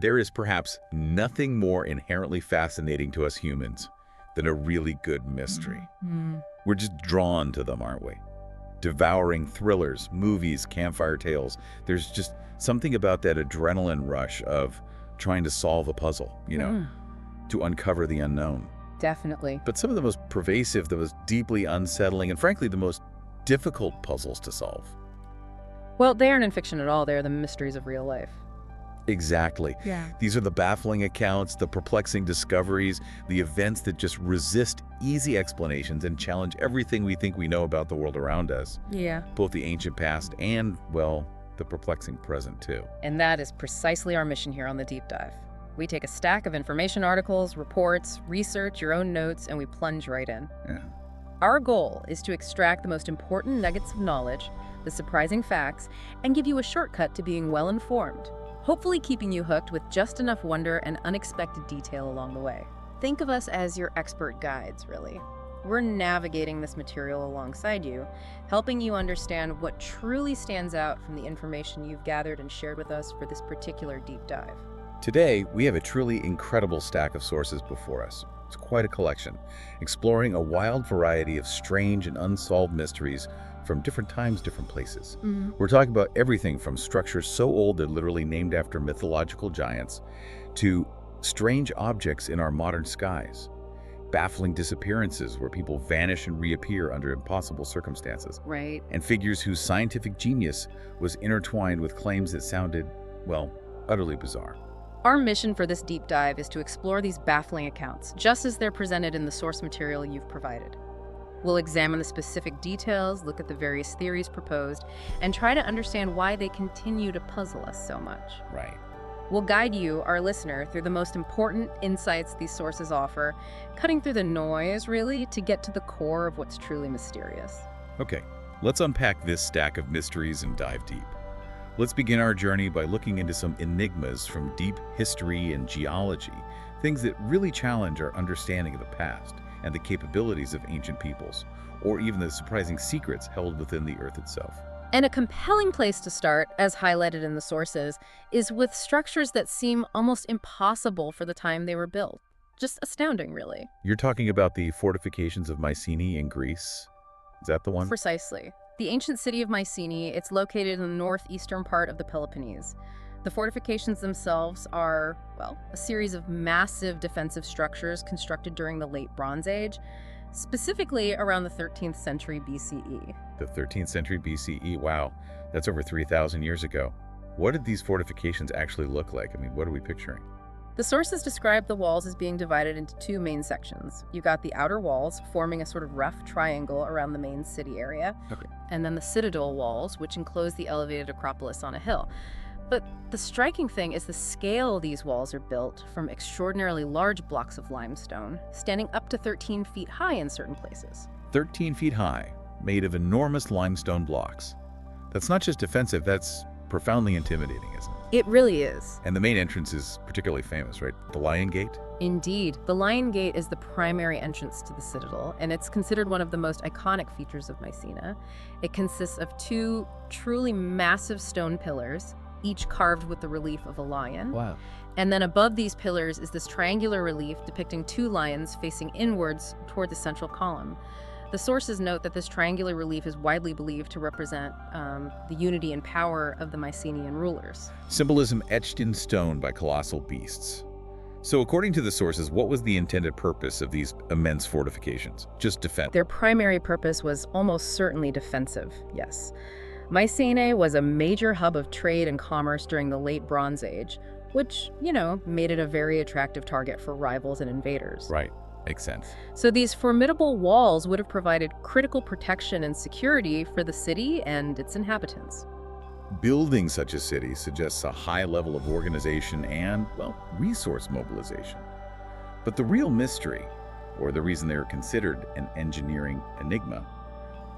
There is perhaps nothing more inherently fascinating to us humans than a really good mystery. We're just drawn to them, aren't we? Devouring thrillers, movies, campfire tales. There's just something about that adrenaline rush of trying to solve a puzzle, to uncover the unknown. Definitely. But some of the most pervasive, the most deeply unsettling, and frankly, the most difficult puzzles to solve. Well, they aren't in fiction at all. They're the mysteries of real life. Exactly. Yeah. These are the baffling accounts, the perplexing discoveries, the events that just resist easy explanations and challenge everything we think we know about the world around us. Yeah. Both the ancient past and, well, the perplexing present too. And that is precisely our mission here on The Deep Dive. We take a stack of information articles, reports, research, your own notes, and we plunge right in. Yeah. Our goal is to extract the most important nuggets of knowledge, the surprising facts, and give you a shortcut to being well-informed, hopefully keeping you hooked with just enough wonder and unexpected detail along the way. Think of us as your expert guides, really. We're navigating this material alongside you, helping you understand what truly stands out from the information you've gathered and shared with us for this particular deep dive. Today, we have a truly incredible stack of sources before us. It's quite a collection, exploring a wild variety of strange and unsolved mysteries from different times, different places. We're talking about everything from structures so old they're literally named after mythological giants, to strange objects in our modern skies, baffling disappearances where people vanish and reappear under impossible circumstances, Right. and figures whose scientific genius was intertwined with claims that sounded, well, utterly bizarre. Our mission for this deep dive is to explore these baffling accounts, just as they're presented in the source material you've provided. We'll examine the specific details, look at the various theories proposed, and try to understand why they continue to puzzle us so much. Right. We'll guide you, our listener, through the most important insights these sources offer, cutting through the noise, really, to get to the core of what's truly mysterious. Okay, let's unpack this stack of mysteries and dive deep. Let's begin our journey by looking into some enigmas from deep history and geology, things that really challenge our understanding of the past and the capabilities of ancient peoples, or even the surprising secrets held within the Earth itself. And a compelling place to start, as highlighted in the sources, is with structures that seem almost impossible for the time they were built. Just astounding, really. You're talking about the fortifications of Mycenae in Greece? Is that the one? Precisely. The ancient city of Mycenae, it's located in the northeastern part of the Peloponnese. The fortifications themselves are, well, a series of massive defensive structures constructed during the late Bronze Age, specifically around the 13th century BCE. The 13th century BCE, wow, that's over 3,000 years ago. What did these fortifications actually look like? I mean, what are we picturing? The sources describe the walls as being divided into two main sections. You got the outer walls, forming a sort of rough triangle around the main city area, Okay. and then the citadel walls, which enclose the elevated Acropolis on a hill. But the striking thing is the scale these walls are built from extraordinarily large blocks of limestone, standing up to 13 feet high in certain places. 13 feet high, made of enormous limestone blocks. That's not just defensive, that's profoundly intimidating, isn't it? It really is. And the main entrance is particularly famous, right? The Lion Gate? Indeed. The Lion Gate is the primary entrance to the citadel, and it's considered one of the most iconic features of Mycenae. It consists of two truly massive stone pillars, each carved with the relief of a lion. Wow. And then above these pillars is this triangular relief depicting two lions facing inwards toward the central column. The sources note that this triangular relief is widely believed to represent the unity and power of the Mycenaean rulers. Symbolism etched in stone by colossal beasts. So according to the sources, what was the intended purpose of these immense fortifications? Just defense? Their primary purpose was almost certainly defensive, yes. Mycenae was a major hub of trade and commerce during the late Bronze Age, which, made it a very attractive target for rivals and invaders. Right. Makes sense. So these formidable walls would have provided critical protection and security for the city and its inhabitants. Building such a city suggests a high level of organization and, well, resource mobilization. But the real mystery, or the reason they are considered an engineering enigma,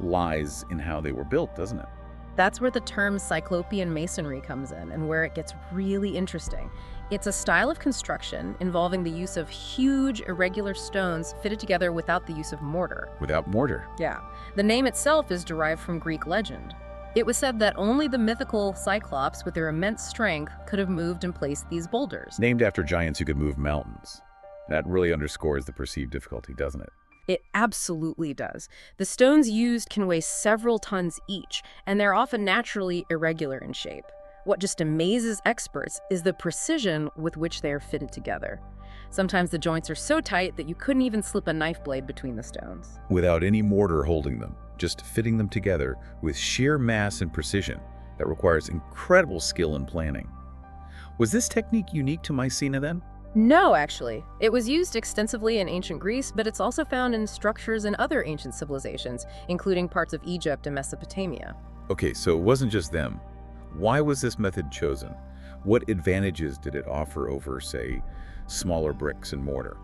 lies in how they were built, doesn't it? That's where the term cyclopean masonry comes in and where it gets really interesting. It's a style of construction involving the use of huge, irregular stones fitted together without the use of mortar. Without mortar. Yeah. The name itself is derived from Greek legend. It was said that only the mythical Cyclops, with their immense strength, could have moved and placed these boulders. Named after giants who could move mountains. That really underscores the perceived difficulty, doesn't it? It absolutely does. The stones used can weigh several tons each, and they're often naturally irregular in shape. What just amazes experts is the precision with which they are fitted together. Sometimes the joints are so tight that you couldn't even slip a knife blade between the stones. Without any mortar holding them, just fitting them together with sheer mass and precision that requires incredible skill and planning. Was this technique unique to Mycenae then? No, actually. It was used extensively in ancient Greece, but it's also found in structures in other ancient civilizations, including parts of Egypt and Mesopotamia. Okay, so it wasn't just them. Why was this method chosen? What advantages did it offer over, say, smaller bricks and mortar?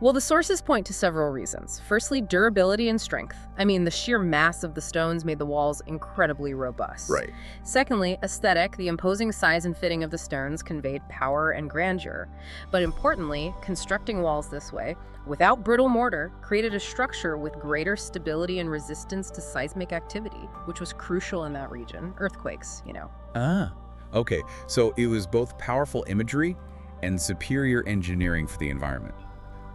Well, the sources point to several reasons. Firstly, durability and strength. I mean, the sheer mass of the stones made the walls incredibly robust. Right. Secondly, aesthetic. The imposing size and fitting of the stones conveyed power and grandeur. But importantly, constructing walls this way, without brittle mortar, created a structure with greater stability and resistance to seismic activity, which was crucial in that region. Earthquakes, you know. Ah, okay. So it was both powerful imagery and superior engineering for the environment.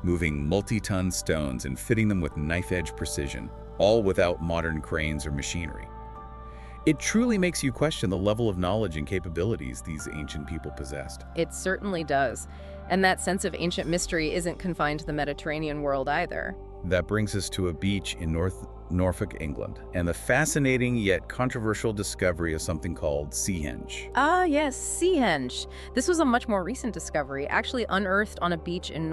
Moving multi-ton stones and fitting them with knife-edge precision, all without modern cranes or machinery. It truly makes you question the level of knowledge and capabilities these ancient people possessed. It certainly does. And that sense of ancient mystery isn't confined to the Mediterranean world either. That brings us to a beach in Norfolk, England, and the fascinating yet controversial discovery of something called Seahenge. Ah, yes, Seahenge. This was a much more recent discovery, actually unearthed on a beach in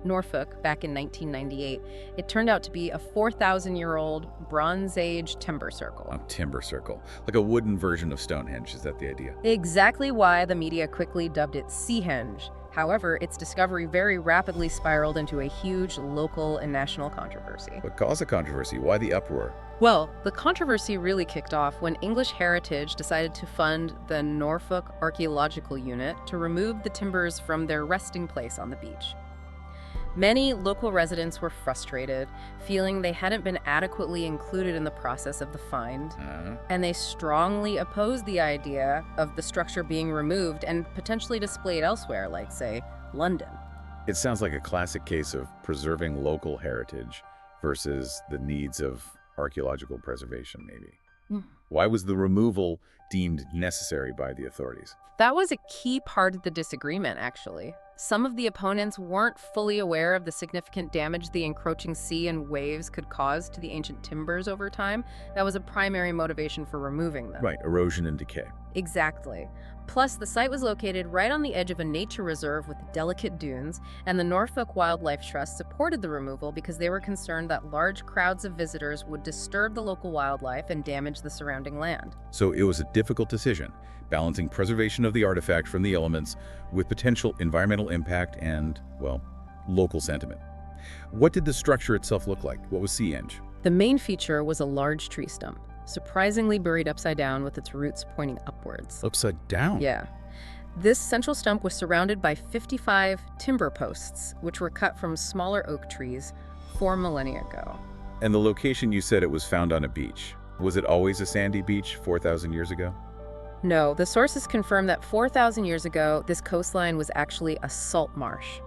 Norfolk back in 1998. It turned out to be a 4,000-year-old Bronze Age timber circle. A timber circle, like a wooden version of Stonehenge, is that the idea? Exactly why the media quickly dubbed it Seahenge. However, its discovery very rapidly spiraled into a huge local and national controversy. What caused the controversy? Why the uproar? Well, the controversy really kicked off when English Heritage decided to fund the Norfolk Archaeological Unit to remove the timbers from their resting place on the beach. Many local residents were frustrated, feeling they hadn't been adequately included in the process of the find, and they strongly opposed the idea of the structure being removed and potentially displayed elsewhere, like, say, London. It sounds like a classic case of preserving local heritage versus the needs of archaeological preservation, maybe. Why was the removal deemed necessary by the authorities? That was a key part of the disagreement, actually. Some of the opponents weren't fully aware of the significant damage the encroaching sea and waves could cause to the ancient timbers over time. That was a primary motivation for removing them. Right, erosion and decay. Exactly. Plus, the site was located right on the edge of a nature reserve with delicate dunes, and the Norfolk Wildlife Trust supported the removal because they were concerned that large crowds of visitors would disturb the local wildlife and damage the surrounding land. So it was a difficult decision, balancing preservation of the artifact from the elements with potential environmental impact and, well, local sentiment. What did the structure itself look like? What was Seahenge? The main feature was a large tree stump, surprisingly buried upside down with its roots pointing upwards. Upside down? Yeah. This central stump was surrounded by 55 timber posts, which were cut from smaller oak trees 4 millennia ago. And the location, you said it was found on a beach. Was it always a sandy beach 4,000 years ago? No, the sources confirm that 4,000 years ago, this coastline was actually a salt marsh.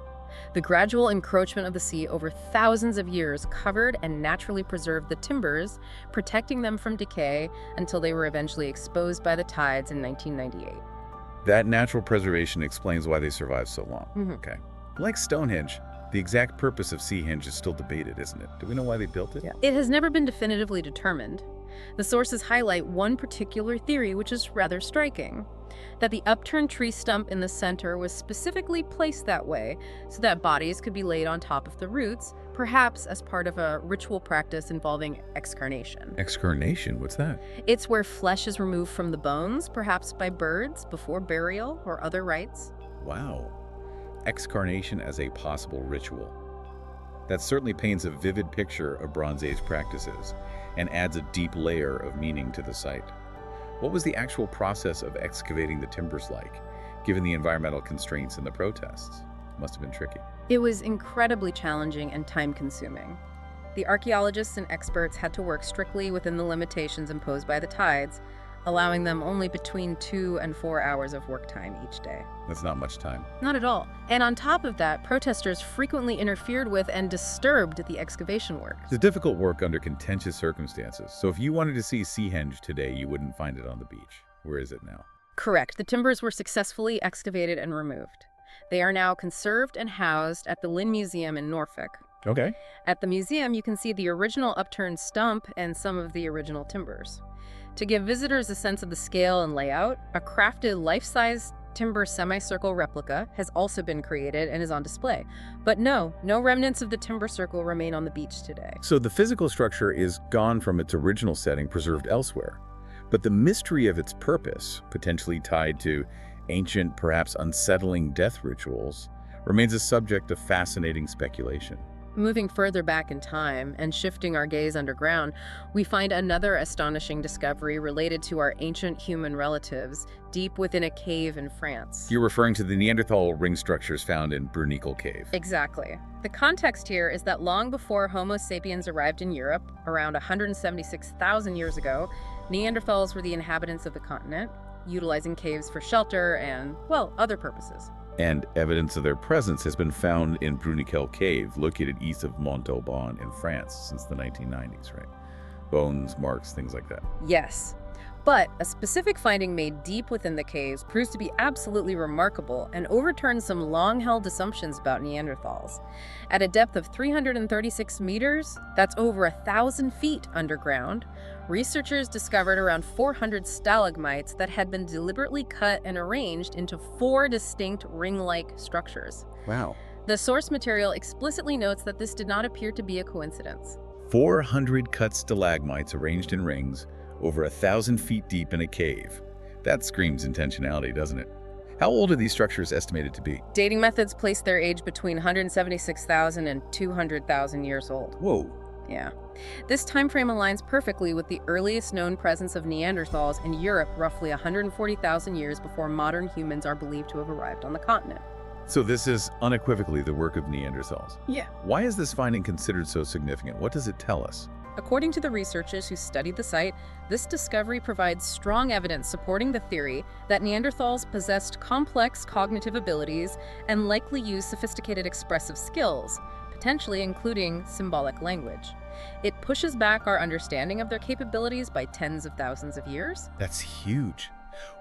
The gradual encroachment of the sea over thousands of years covered and naturally preserved the timbers, protecting them from decay until they were eventually exposed by the tides in 1998. That natural preservation explains why they survived so long. Okay. Like Stonehenge, the exact purpose of Seahenge is still debated, isn't it? Do we know why they built it? Yeah. It has never been definitively determined. The sources highlight one particular theory, which is rather striking, that the upturned tree stump in the center was specifically placed that way so that bodies could be laid on top of the roots, perhaps as part of a ritual practice involving excarnation. Excarnation? What's that? It's where flesh is removed from the bones, perhaps by birds, before burial or other rites. Wow. Excarnation as a possible ritual. That certainly paints a vivid picture of Bronze Age practices and adds a deep layer of meaning to the site. What was the actual process of excavating the timbers like, given the environmental constraints and the protests? Must have been tricky. It was incredibly challenging and time-consuming. The archaeologists and experts had to work strictly within the limitations imposed by the tides, allowing them only between 2 and 4 hours of work time each day. That's not much time. Not at all. And on top of that, protesters frequently interfered with and disturbed the excavation work. It's a difficult work under contentious circumstances, so if you wanted to see Seahenge today, you wouldn't find it on the beach. Where is it now? Correct. The timbers were successfully excavated and removed. They are now conserved and housed at the Lynn Museum in Norfolk. Okay. At the museum, you can see the original upturned stump and some of the original timbers. To give visitors a sense of the scale and layout, a crafted life-size timber semicircle replica has also been created and is on display. But no remnants of the timber circle remain on the beach today. So the physical structure is gone from its original setting, preserved elsewhere. But the mystery of its purpose, potentially tied to ancient, perhaps unsettling death rituals, remains a subject of fascinating speculation. Moving further back in time and shifting our gaze underground, we find another astonishing discovery related to our ancient human relatives deep within a cave in France. You're referring to the Neanderthal ring structures found in Brunikel Cave. Exactly. The context here is that long before Homo sapiens arrived in Europe, around 176,000 years ago, Neanderthals were the inhabitants of the continent, utilizing caves for shelter and, well, other purposes. And evidence of their presence has been found in Brunikel Cave, located east of Montauban in France since the 1990s, right? Bones, marks, things like that. Yes. But a specific finding made deep within the caves proves to be absolutely remarkable and overturns some long-held assumptions about Neanderthals. At a depth of 336 meters, that's over 1,000 feet underground, researchers discovered around 400 stalagmites that had been deliberately cut and arranged into 4 distinct ring-like structures. Wow. The source material explicitly notes that this did not appear to be a coincidence. 400 cut stalagmites arranged in rings, over 1,000 feet deep in a cave. That screams intentionality, doesn't it? How old are these structures estimated to be? Dating methods place their age between 176,000 and 200,000 years old. Whoa. Yeah. This time frame aligns perfectly with the earliest known presence of Neanderthals in Europe roughly 140,000 years before modern humans are believed to have arrived on the continent. So this is unequivocally the work of Neanderthals. Yeah. Why is this finding considered so significant? What does it tell us? According to the researchers who studied the site, this discovery provides strong evidence supporting the theory that Neanderthals possessed complex cognitive abilities and likely used sophisticated expressive skills, potentially including symbolic language. It pushes back our understanding of their capabilities by tens of thousands of years. That's huge.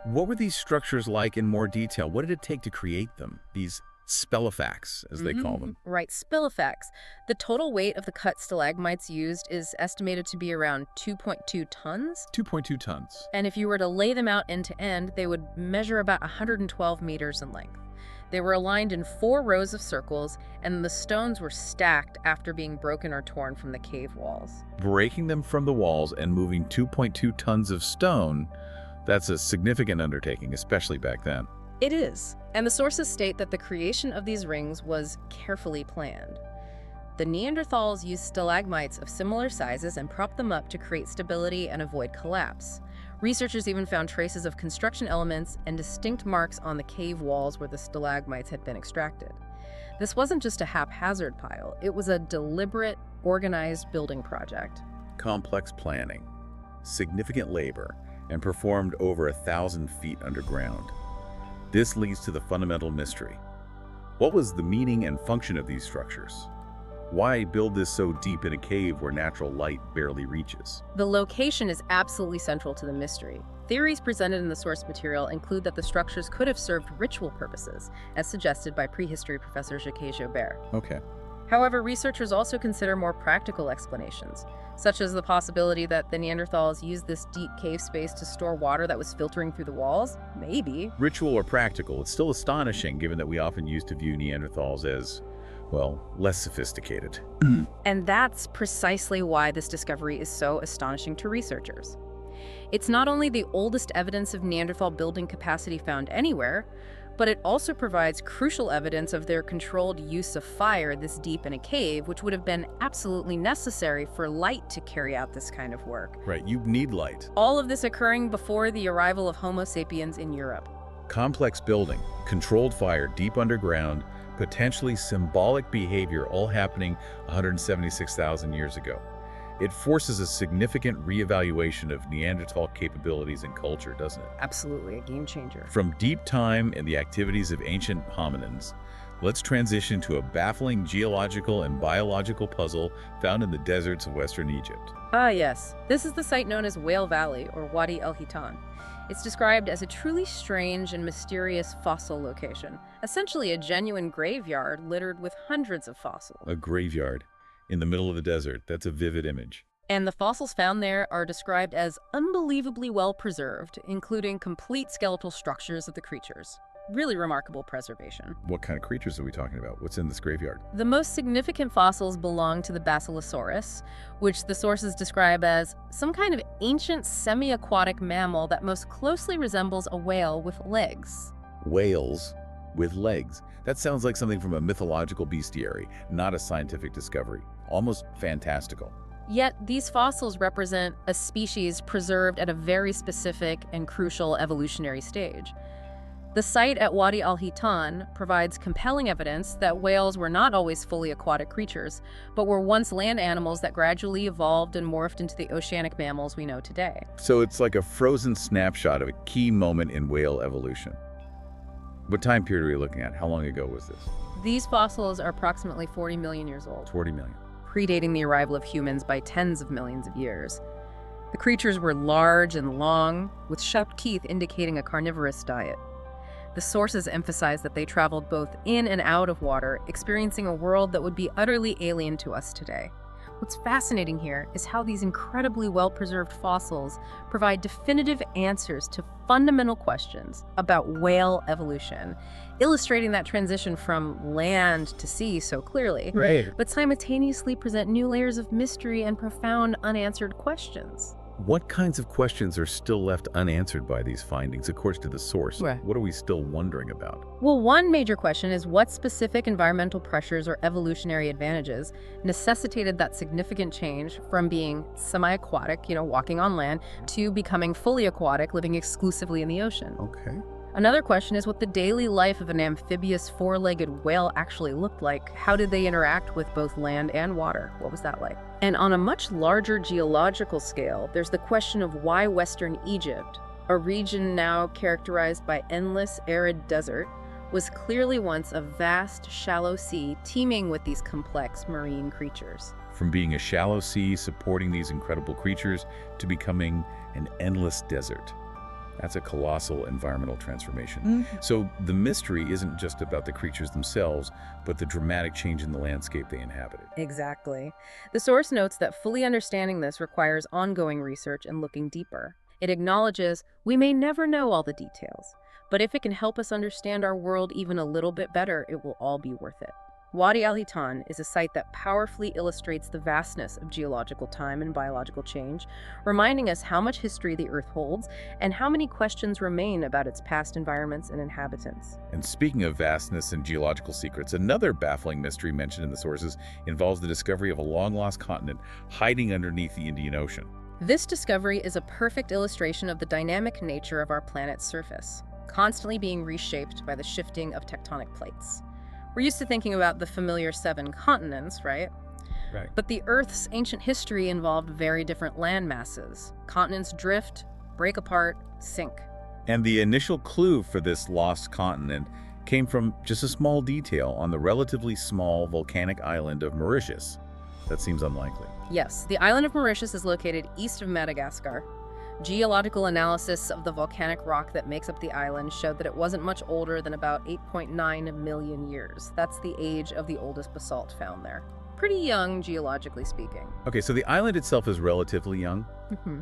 What were these structures like in more detail? What did it take to create them? These spelifacts, as they call them. Right, spilifacts. The total weight of the cut stalagmites used is estimated to be around 2.2 tons. 2.2 tons. And if you were to lay them out end to end, they would measure about 112 meters in length. They were aligned in 4 rows of circles, and the stones were stacked after being broken or torn from the cave walls. Breaking them from the walls and moving 2.2 tons of stone, that's a significant undertaking, especially back then. It is. And the sources state that the creation of these rings was carefully planned. The Neanderthals used stalagmites of similar sizes and propped them up to create stability and avoid collapse. Researchers even found traces of construction elements and distinct marks on the cave walls where the stalagmites had been extracted. This wasn't just a haphazard pile, it was a deliberate, organized building project. Complex planning, significant labor, and performed over 1,000 feet underground. This leads to the fundamental mystery. What was the meaning and function of these structures? Why build this so deep in a cave where natural light barely reaches? The location is absolutely central to the mystery. Theories presented in the source material include that the structures could have served ritual purposes, as suggested by prehistory professor Jacques Joubert. Okay. However, researchers also consider more practical explanations, such as the possibility that the Neanderthals used this deep cave space to store water that was filtering through the walls? Maybe. Ritual or practical, it's still astonishing given that we often used to view Neanderthals as, well, less sophisticated. And that's precisely why this discovery is so astonishing to researchers. It's not only the oldest evidence of Neanderthal building capacity found anywhere, but it also provides crucial evidence of their controlled use of fire this deep in a cave, which would have been absolutely necessary for light to carry out this kind of work. Right, you need light. All of this occurring before the arrival of Homo sapiens in Europe. Complex building, controlled fire deep underground, potentially symbolic behavior all happening 176,000 years ago. It forces a significant reevaluation of Neanderthal capabilities and culture, doesn't it? Absolutely, a game changer. From deep time and the activities of ancient hominins, let's transition to a baffling geological and biological puzzle found in the deserts of Western Egypt. Ah, yes. This is the site known as Whale Valley, or Wadi el-Hitan. It's described as a truly strange and mysterious fossil location, essentially a genuine graveyard littered with hundreds of fossils. A graveyard in the middle of the desert. That's a vivid image. And the fossils found there are described as unbelievably well preserved, including complete skeletal structures of the creatures. Really remarkable preservation. What kind of creatures are we talking about? What's in this graveyard? The most significant fossils belong to the Basilosaurus, which the sources describe as some kind of ancient semi-aquatic mammal that most closely resembles a whale with legs. Whales with legs. That sounds like something from a mythological bestiary, not a scientific discovery. Almost fantastical. Yet these fossils represent a species preserved at a very specific and crucial evolutionary stage. The site at Wadi al-Hitan provides compelling evidence that whales were not always fully aquatic creatures, but were once land animals that gradually evolved and morphed into the oceanic mammals we know today. So it's like a frozen snapshot of a key moment in whale evolution. What time period are we looking at? How long ago was this? These fossils are approximately 40 million years old, 40 million. predating the arrival of humans by tens of millions of years. The creatures were large and long, with sharp teeth indicating a carnivorous diet. The sources emphasize that they traveled both in and out of water, experiencing a world that would be utterly alien to us today. What's fascinating here is how these incredibly well-preserved fossils provide definitive answers to fundamental questions about whale evolution, illustrating that transition from land to sea so clearly, but simultaneously present new layers of mystery and profound unanswered questions. What kinds of questions are still left unanswered by these findings, according to the source? Right. What are we still wondering about? Well, one major question is what specific environmental pressures or evolutionary advantages necessitated that significant change from being semi-aquatic, walking on land, to becoming fully aquatic, living exclusively in the ocean. Okay. Another question is what the daily life of an amphibious four-legged whale actually looked like. How did they interact with both land and water? What was that like? And on a much larger geological scale, there's the question of why Western Egypt, a region now characterized by endless arid desert, was clearly once a vast, shallow sea teeming with these complex marine creatures. From being a shallow sea supporting these incredible creatures to becoming an endless desert. That's a colossal environmental transformation. So the mystery isn't just about the creatures themselves, but the dramatic change in the landscape they inhabited. Exactly. The source notes that fully understanding this requires ongoing research and looking deeper. It acknowledges we may never know all the details, but if it can help us understand our world even a little bit better, it will all be worth it. Wadi al-Hitan is a site that powerfully illustrates the vastness of geological time and biological change, reminding us how much history the Earth holds and how many questions remain about its past environments and inhabitants. And speaking of vastness and geological secrets, another baffling mystery mentioned in the sources involves the discovery of a long-lost continent hiding underneath the Indian Ocean. This discovery is a perfect illustration of the dynamic nature of our planet's surface, constantly being reshaped by the shifting of tectonic plates. We're used to thinking about the familiar 7 continents, right? Right. But the Earth's ancient history involved very different land masses. Continents drift, break apart, sink. And the initial clue for this lost continent came from just a small detail on the relatively small volcanic island of Mauritius. That seems unlikely. Yes, the island of Mauritius is located east of Madagascar. Geological analysis of the volcanic rock that makes up the island showed that it wasn't much older than about 8.9 million years. That's the age of the oldest basalt found there. Pretty young, geologically speaking. Okay, so the island itself is relatively young,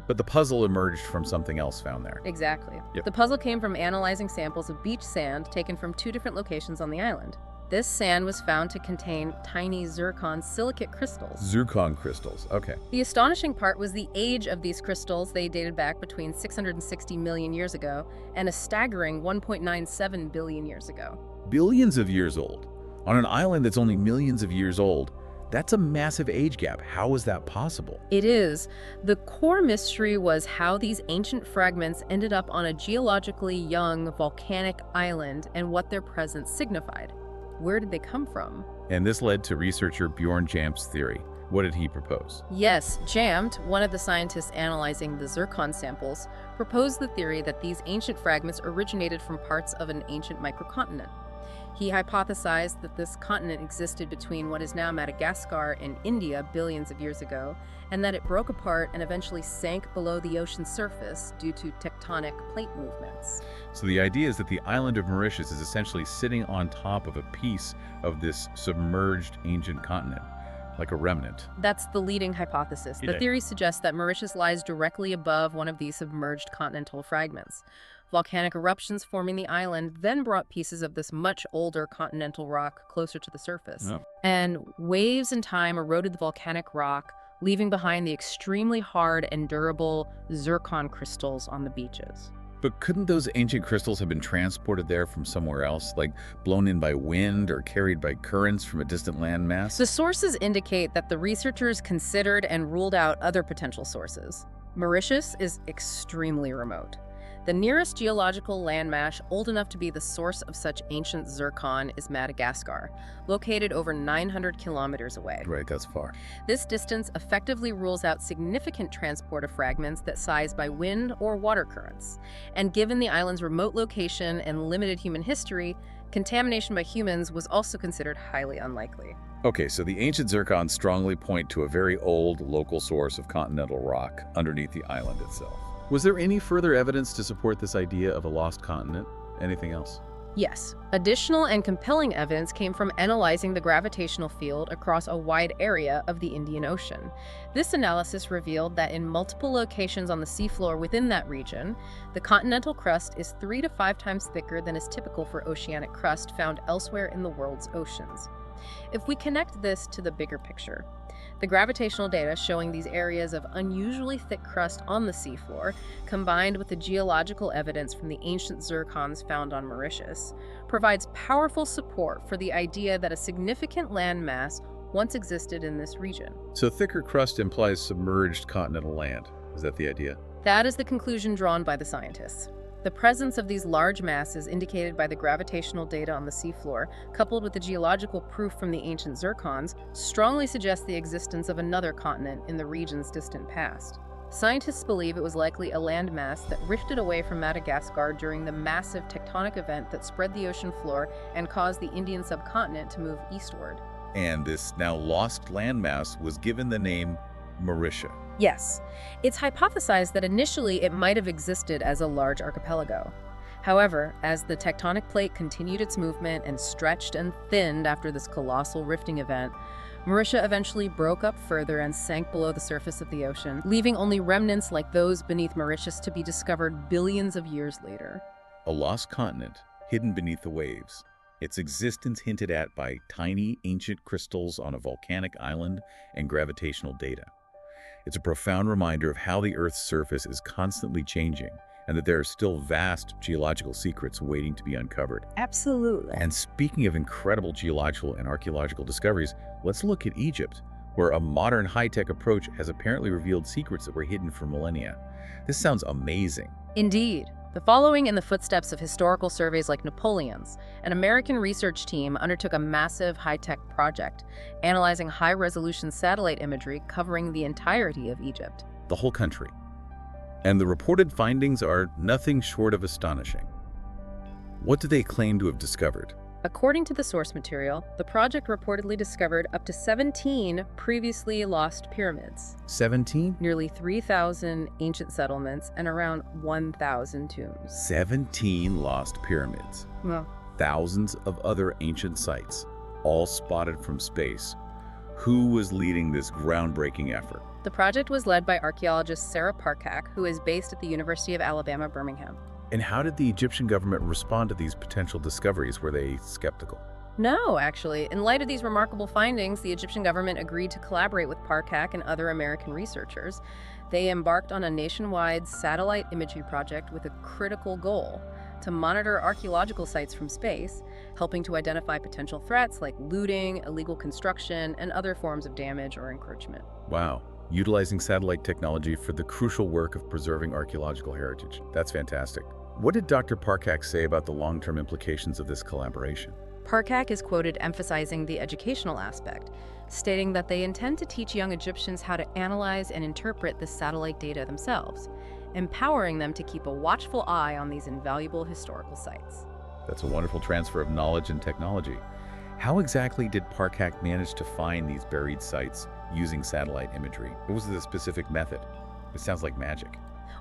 but the puzzle emerged from something else found there. Exactly. Yep. The puzzle came from analyzing samples of beach sand taken from 2 different locations on the island. This sand was found to contain tiny zircon silicate crystals. Zircon crystals, okay. The astonishing part was the age of these crystals. They dated back between 660 million years ago and a staggering 1.97 billion years ago. Billions of years old. On an island that's only millions of years old, that's a massive age gap. How is that possible? It is. The core mystery was how these ancient fragments ended up on a geologically young volcanic island and what their presence signified. where did they come from? And this led to researcher Bjorn Jamp's theory. What did he propose? Yes, Jampt, one of the scientists analyzing the zircon samples, proposed the theory that these ancient fragments originated from parts of an ancient microcontinent. He hypothesized that this continent existed between what is now Madagascar and India billions of years ago, and that it broke apart and eventually sank below the ocean's surface due to tectonic plate movements. So the idea is that the island of Mauritius is essentially sitting on top of a piece of this submerged ancient continent, like a remnant. That's the leading hypothesis. The theory suggests that Mauritius lies directly above one of these submerged continental fragments. Volcanic eruptions forming the island then brought pieces of this much older continental rock closer to the surface. Oh. And waves in time eroded the volcanic rock, leaving behind the extremely hard and durable zircon crystals on the beaches. But couldn't those ancient crystals have been transported there from somewhere else, like blown in by wind or carried by currents from a distant landmass? The sources indicate that the researchers considered and ruled out other potential sources. Mauritius is extremely remote. The nearest geological landmass old enough to be the source of such ancient zircon is Madagascar, located over 900 kilometers away. Right, that's far. This distance effectively rules out significant transport of fragments that size by wind or water currents. And given the island's remote location and limited human history, contamination by humans was also considered highly unlikely. Okay, so the ancient zircons strongly point to a very old local source of continental rock underneath the island itself. Was there any further evidence to support this idea of a lost continent? Anything else? Yes. Additional and compelling evidence came from analyzing the gravitational field across a wide area of the Indian Ocean. This analysis revealed that in multiple locations on the seafloor within that region, the continental crust is 3 to 5 times thicker than is typical for oceanic crust found elsewhere in the world's oceans. If we connect this to the bigger picture, the gravitational data showing these areas of unusually thick crust on the seafloor, combined with the geological evidence from the ancient zircons found on Mauritius, provides powerful support for the idea that a significant landmass once existed in this region. So thicker crust implies submerged continental land. Is that the idea? That is the conclusion drawn by the scientists. The presence of these large masses indicated by the gravitational data on the seafloor, coupled with the geological proof from the ancient zircons, strongly suggests the existence of another continent in the region's distant past. Scientists believe it was likely a landmass that rifted away from Madagascar during the massive tectonic event that spread the ocean floor and caused the Indian subcontinent to move eastward. And this now lost landmass was given the name Mauritius. Yes, it's hypothesized that initially it might have existed as a large archipelago. However, as the tectonic plate continued its movement and stretched and thinned after this colossal rifting event, Mauritius eventually broke up further and sank below the surface of the ocean, leaving only remnants like those beneath Mauritius to be discovered billions of years later. A lost continent hidden beneath the waves, its existence hinted at by tiny ancient crystals on a volcanic island and gravitational data. It's a profound reminder of how the Earth's surface is constantly changing and that there are still vast geological secrets waiting to be uncovered. Absolutely. And speaking of incredible geological and archaeological discoveries, let's look at Egypt, where a modern high-tech approach has apparently revealed secrets that were hidden for millennia. This sounds amazing. Indeed. The following in the footsteps of historical surveys like Napoleon's, an American research team undertook a massive high-tech project, analyzing high-resolution satellite imagery covering the entirety of Egypt. The whole country. And the reported findings are nothing short of astonishing. What do they claim to have discovered? According to the source material, the project reportedly discovered up to 17 previously lost pyramids, 17? nearly 3,000 ancient settlements, and around 1,000 tombs. 17 lost pyramids. Well, Thousands of other ancient sites, all spotted from space. Who was leading this groundbreaking effort? the project was led by archaeologist Sarah Parcak, who is based at the University of Alabama, Birmingham. And how did the Egyptian government respond to these potential discoveries? Were they skeptical? No, actually. In light of these remarkable findings, the Egyptian government agreed to collaborate with Parcak and other American researchers. They embarked on a nationwide satellite imagery project with a critical goal: to monitor archaeological sites from space, helping to identify potential threats like looting, illegal construction, and other forms of damage or encroachment. Wow. Utilizing satellite technology for the crucial work of preserving archaeological heritage. That's fantastic. What did Dr. Parcak say about the long-term implications of this collaboration? Parcak is quoted emphasizing the educational aspect, stating that they intend to teach young Egyptians how to analyze and interpret the satellite data themselves, empowering them to keep a watchful eye on these invaluable historical sites. That's a wonderful transfer of knowledge and technology. How exactly did Parcak manage to find these buried sites using satellite imagery? What was the specific method? It sounds like magic.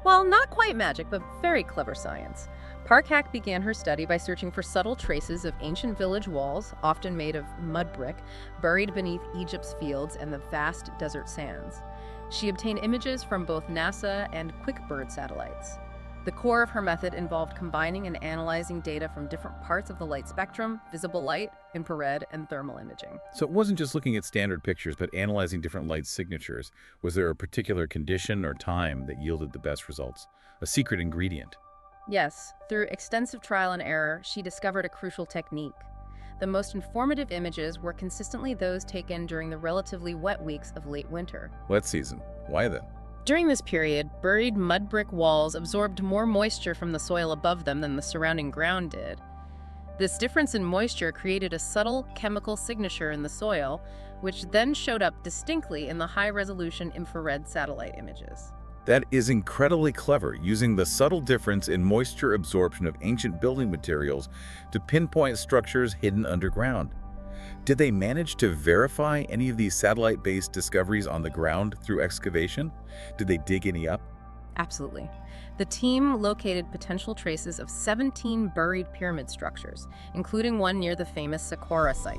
Well, not quite magic, but very clever science. Parcak began her study by searching for subtle traces of ancient village walls, often made of mud brick, buried beneath Egypt's fields and the vast desert sands. She obtained images from both NASA and QuickBird satellites. The core of her method involved combining and analyzing data from different parts of the light spectrum: visible light, infrared, and thermal imaging. So it wasn't just looking at standard pictures, but analyzing different light signatures. Was there a particular condition or time that yielded the best results? A secret ingredient? Yes, through extensive trial and error, she discovered a crucial technique. The most informative images were consistently those taken during the relatively wet weeks of late winter. Wet season. Why then? During this period, buried mud brick walls absorbed more moisture from the soil above them than the surrounding ground did. This difference in moisture created a subtle chemical signature in the soil, which then showed up distinctly in the high-resolution infrared satellite images. That is incredibly clever, using the subtle difference in moisture absorption of ancient building materials to pinpoint structures hidden underground. Did they manage to verify any of these satellite-based discoveries on the ground through excavation? Did they dig any up? Absolutely. The team located potential traces of 17 buried pyramid structures, including one near the famous Saqqara site.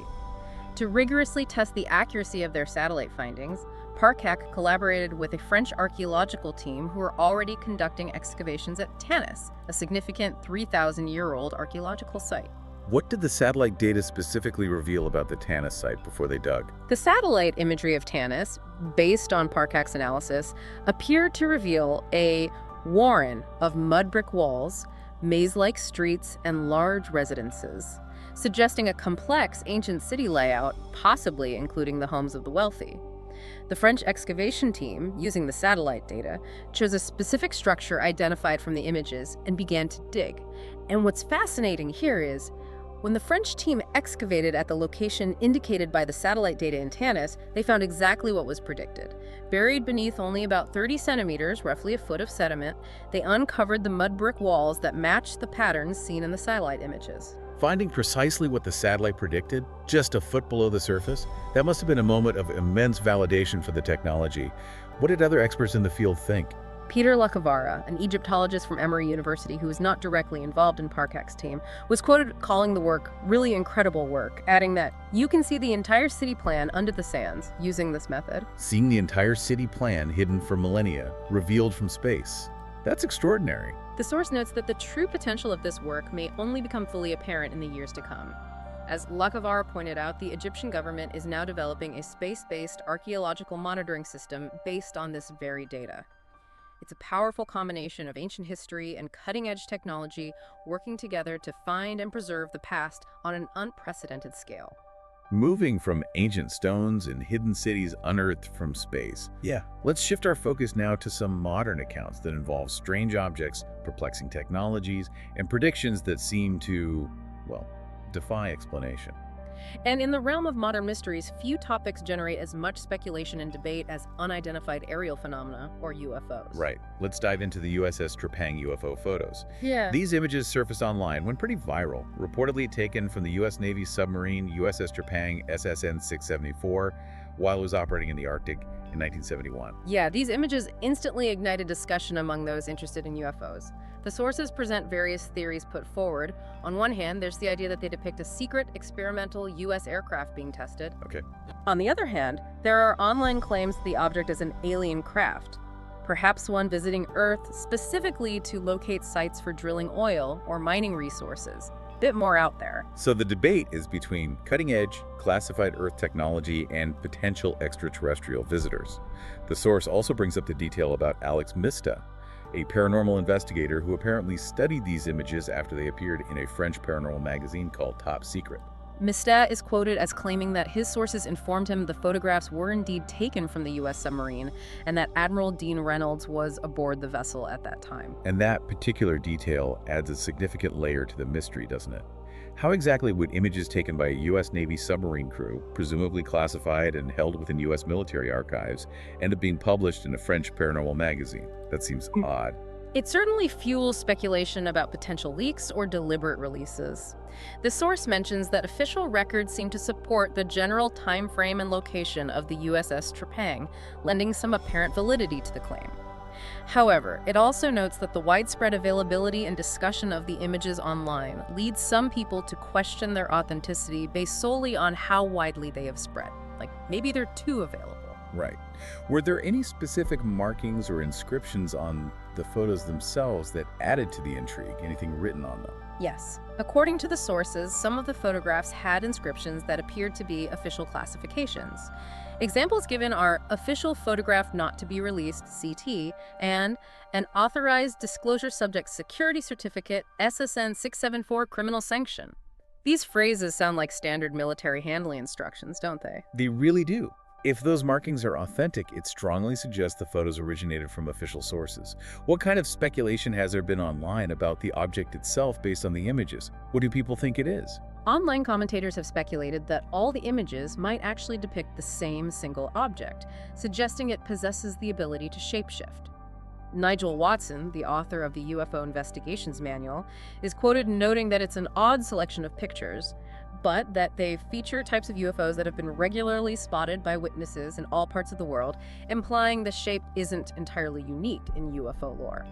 To rigorously test the accuracy of their satellite findings, Parcak collaborated with a French archaeological team who were already conducting excavations at Tanis, a significant 3,000-year-old archaeological site. What did the satellite data specifically reveal about the Tanis site before they dug? The satellite imagery of Tanis, based on Parcak's analysis, appeared to reveal a warren of mud brick walls, maze-like streets, and large residences, suggesting a complex ancient city layout, possibly including the homes of the wealthy. The French excavation team, using the satellite data, chose a specific structure identified from the images and began to dig. And what's fascinating here is, when the French team excavated at the location indicated by the satellite data in Tanis, they found exactly what was predicted. Buried beneath only about 30 centimeters, roughly a foot of sediment, they uncovered the mud brick walls that matched the patterns seen in the satellite images. Finding precisely what the satellite predicted, just a foot below the surface, that must have been a moment of immense validation for the technology. What did other experts in the field think? Peter Lacavara, an Egyptologist from Emory University who was not directly involved in Parcak's team, was quoted calling the work really incredible work, adding that you can see the entire city plan under the sands using this method. Seeing the entire city plan hidden for millennia, revealed from space. That's extraordinary. The source notes that the true potential of this work may only become fully apparent in the years to come. As Lacavara pointed out, the Egyptian government is now developing a space-based archaeological monitoring system based on this very data. It's a powerful combination of ancient history and cutting-edge technology working together to find and preserve the past on an unprecedented scale. Moving from ancient stones and hidden cities unearthed from space. Yeah, let's shift our focus now to some modern accounts that involve strange objects, perplexing technologies, and predictions that seem to, well, defy explanation. And in the realm of modern mysteries, few topics generate as much speculation and debate as unidentified aerial phenomena, or UFOs. Right. Let's dive into the USS Trepang UFO photos. Yeah. These images surfaced online when pretty viral, reportedly taken from the U.S. Navy submarine USS Trepang SSN-674 while it was operating in the Arctic in 1971. Yeah, these images instantly ignited discussion among those interested in UFOs. The sources present various theories put forward. On one hand, there's the idea that they depict a secret, experimental U.S. aircraft being tested. Okay. On the other hand, there are online claims that the object is an alien craft, perhaps one visiting Earth specifically to locate sites for drilling oil or mining resources. Bit more out there. So the debate is between cutting-edge, classified Earth technology and potential extraterrestrial visitors. The source also brings up the detail about Alex Mista, a paranormal investigator who apparently studied these images after they appeared in a French paranormal magazine called Top Secret. Mista is quoted as claiming that his sources informed him the photographs were indeed taken from the U.S. submarine and that Admiral Dean Reynolds was aboard the vessel at that time. And that particular detail adds a significant layer to the mystery, doesn't it? How exactly would images taken by a U.S. Navy submarine crew, presumably classified and held within U.S. military archives, end up being published in a French paranormal magazine? That seems odd. It certainly fuels speculation about potential leaks or deliberate releases. The source mentions that official records seem to support the general time frame and location of the USS Trepang, lending some apparent validity to the claim. However, it also notes that the widespread availability and discussion of the images online leads some people to question their authenticity based solely on how widely they have spread. Like, maybe they're too available. Right. Were there any specific markings or inscriptions on the photos themselves that added to the intrigue? Anything written on them? Yes. According to the sources, some of the photographs had inscriptions that appeared to be official classifications. Examples given are Official Photograph Not to Be Released, CT, and an Authorized Disclosure Subject Security Certificate, SSN 674 Criminal Sanction. These phrases sound like standard military handling instructions, don't they? They really do. If those markings are authentic, it strongly suggests the photos originated from official sources. What kind of speculation has there been online about the object itself based on the images? What do people think it is? Online commentators have speculated that all the images might actually depict the same single object, suggesting it possesses the ability to shapeshift. Nigel Watson, the author of the UFO Investigations Manual, is quoted noting that it's an odd selection of pictures, but that they feature types of UFOs that have been regularly spotted by witnesses in all parts of the world, implying the shape isn't entirely unique in UFO lore,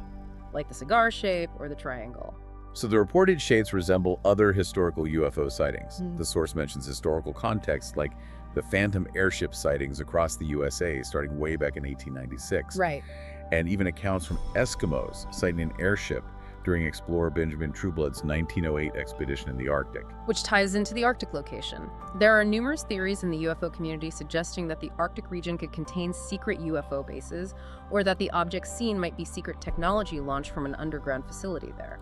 like the cigar shape or the triangle. So the reported shapes resemble other historical UFO sightings. The source mentions historical context like the phantom airship sightings across the USA starting way back in 1896. Right. And even accounts from Eskimos sighting an airship during explorer Benjamin Trueblood's 1908 expedition in the Arctic. Which ties into the Arctic location. There are numerous theories in the UFO community suggesting that the Arctic region could contain secret UFO bases, or that the objects seen might be secret technology launched from an underground facility there.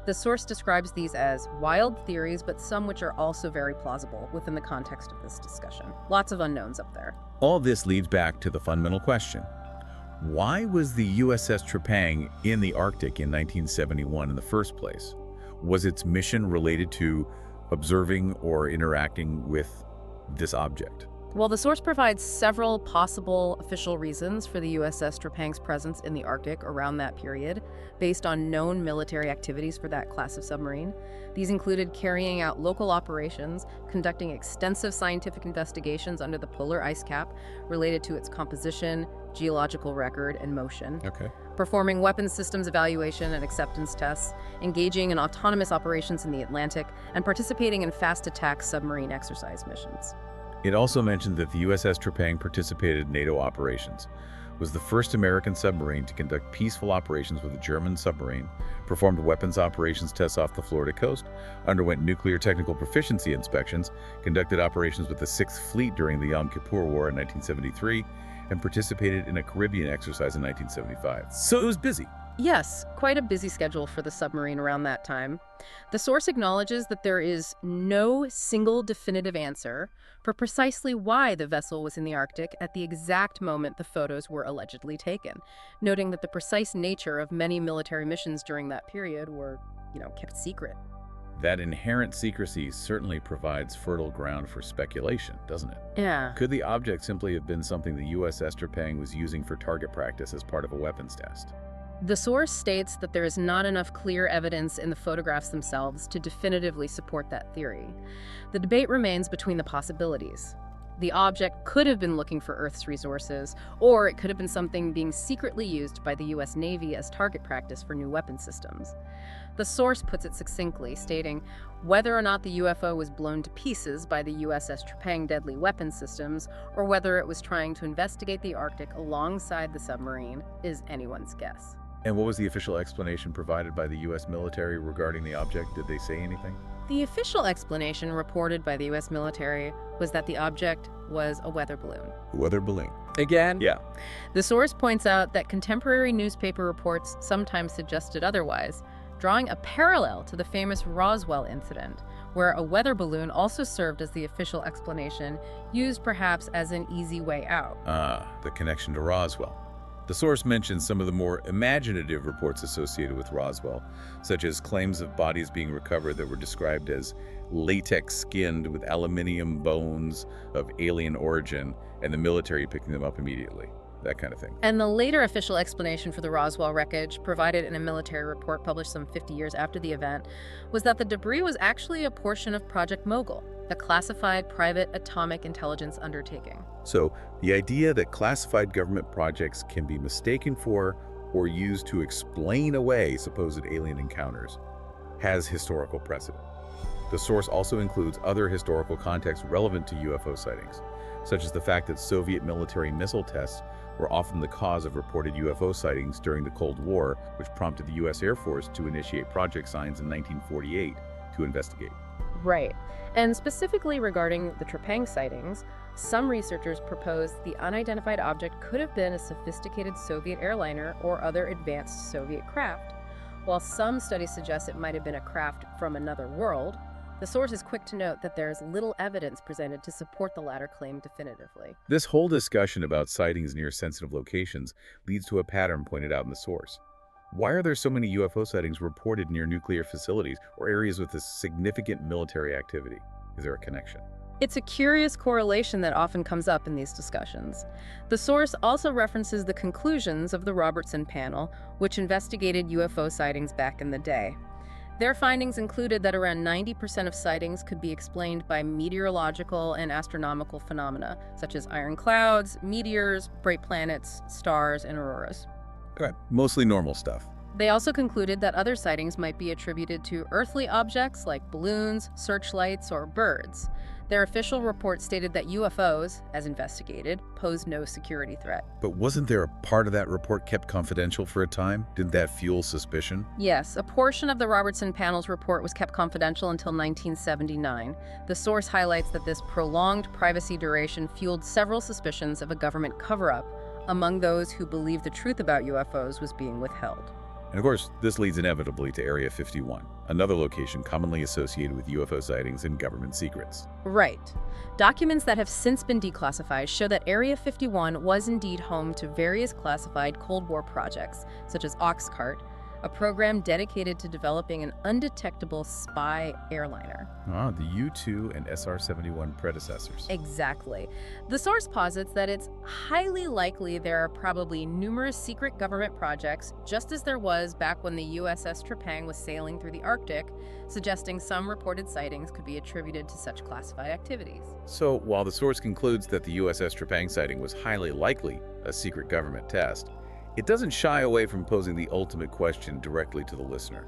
The source describes these as wild theories, but some which are also very plausible within the context of this discussion. Lots of unknowns up there. All this leads back to the fundamental question. Why was the USS Trepang in the Arctic in 1971 in the first place? Was its mission related to observing or interacting with this object? Well, the source provides several possible official reasons for the USS Trepang's presence in the Arctic around that period, based on known military activities for that class of submarine. These included carrying out local operations, conducting extensive scientific investigations under the polar ice cap related to its composition, geological record, and motion. Performing weapons systems evaluation and acceptance tests, engaging in autonomous operations in the Atlantic, and participating in fast attack submarine exercise missions. It also mentioned that the USS Trepang participated in NATO operations, was the first American submarine to conduct peaceful operations with a German submarine, performed weapons operations tests off the Florida coast, underwent nuclear technical proficiency inspections, conducted operations with the 6th Fleet during the Yom Kippur War in 1973, and participated in a Caribbean exercise in 1975. So it was busy. Yes, quite a busy schedule for the submarine around that time. The source acknowledges that there is no single definitive answer for precisely why the vessel was in the Arctic at the exact moment the photos were allegedly taken, noting that the precise nature of many military missions during that period were, kept secret. That inherent secrecy certainly provides fertile ground for speculation, doesn't it? Yeah. Could the object simply have been something the USS Trepang was using for target practice as part of a weapons test? The source states that there is not enough clear evidence in the photographs themselves to definitively support that theory. The debate remains between the possibilities. The object could have been looking for Earth's resources, or it could have been something being secretly used by the US Navy as target practice for new weapon systems. The source puts it succinctly, stating, whether or not the UFO was blown to pieces by the USS Trepang deadly weapon systems, or whether it was trying to investigate the Arctic alongside the submarine, is anyone's guess. And what was the official explanation provided by the U.S. military regarding the object? Did they say anything? The official explanation reported by the U.S. military was that the object was a weather balloon. Weather balloon. Again? Yeah. The source points out that contemporary newspaper reports sometimes suggested otherwise, drawing a parallel to the famous Roswell incident, where a weather balloon also served as the official explanation, used perhaps as an easy way out. The connection to Roswell. The source mentions some of the more imaginative reports associated with Roswell, such as claims of bodies being recovered that were described as latex-skinned with aluminium bones of alien origin, and the military picking them up immediately. That kind of thing. And the later official explanation for the Roswell wreckage, provided in a military report published some 50 years after the event, was that the debris was actually a portion of Project Mogul, a classified private atomic intelligence undertaking. So, the idea that classified government projects can be mistaken for or used to explain away supposed alien encounters has historical precedent. The source also includes other historical context relevant to UFO sightings, such as the fact that Soviet military missile tests were often the cause of reported UFO sightings during the Cold War, which prompted the U.S. Air Force to initiate Project Signs in 1948 to investigate. Right. And specifically regarding the Trepang sightings, some researchers proposed the unidentified object could have been a sophisticated Soviet airliner or other advanced Soviet craft. While some studies suggest it might have been a craft from another world, the source is quick to note that there is little evidence presented to support the latter claim definitively. This whole discussion about sightings near sensitive locations leads to a pattern pointed out in the source. Why are there so many UFO sightings reported near nuclear facilities or areas with a significant military activity? Is there a connection? It's a curious correlation that often comes up in these discussions. The source also references the conclusions of the Robertson panel, which investigated UFO sightings back in the day. Their findings included that around 90% of sightings could be explained by meteorological and astronomical phenomena, such as iron clouds, meteors, bright planets, stars, and auroras. Okay, mostly normal stuff. They also concluded that other sightings might be attributed to earthly objects like balloons, searchlights, or birds. Their official report stated that UFOs, as investigated, posed no security threat. But wasn't there a part of that report kept confidential for a time? Didn't that fuel suspicion? Yes, a portion of the Robertson panel's report was kept confidential until 1979. The source highlights that this prolonged privacy duration fueled several suspicions of a government cover-up among those who believed the truth about UFOs was being withheld. And of course, this leads inevitably to Area 51, another location commonly associated with UFO sightings and government secrets. Right. Documents that have since been declassified show that Area 51 was indeed home to various classified Cold War projects, such as Oxcart, a program dedicated to developing an undetectable spy airliner. Ah, the U-2 and SR-71 predecessors. Exactly. The source posits that it's highly likely there are probably numerous secret government projects, just as there was back when the USS Trepang was sailing through the Arctic, suggesting some reported sightings could be attributed to such classified activities. So, while the source concludes that the USS Trepang sighting was highly likely a secret government test, it doesn't shy away from posing the ultimate question directly to the listener.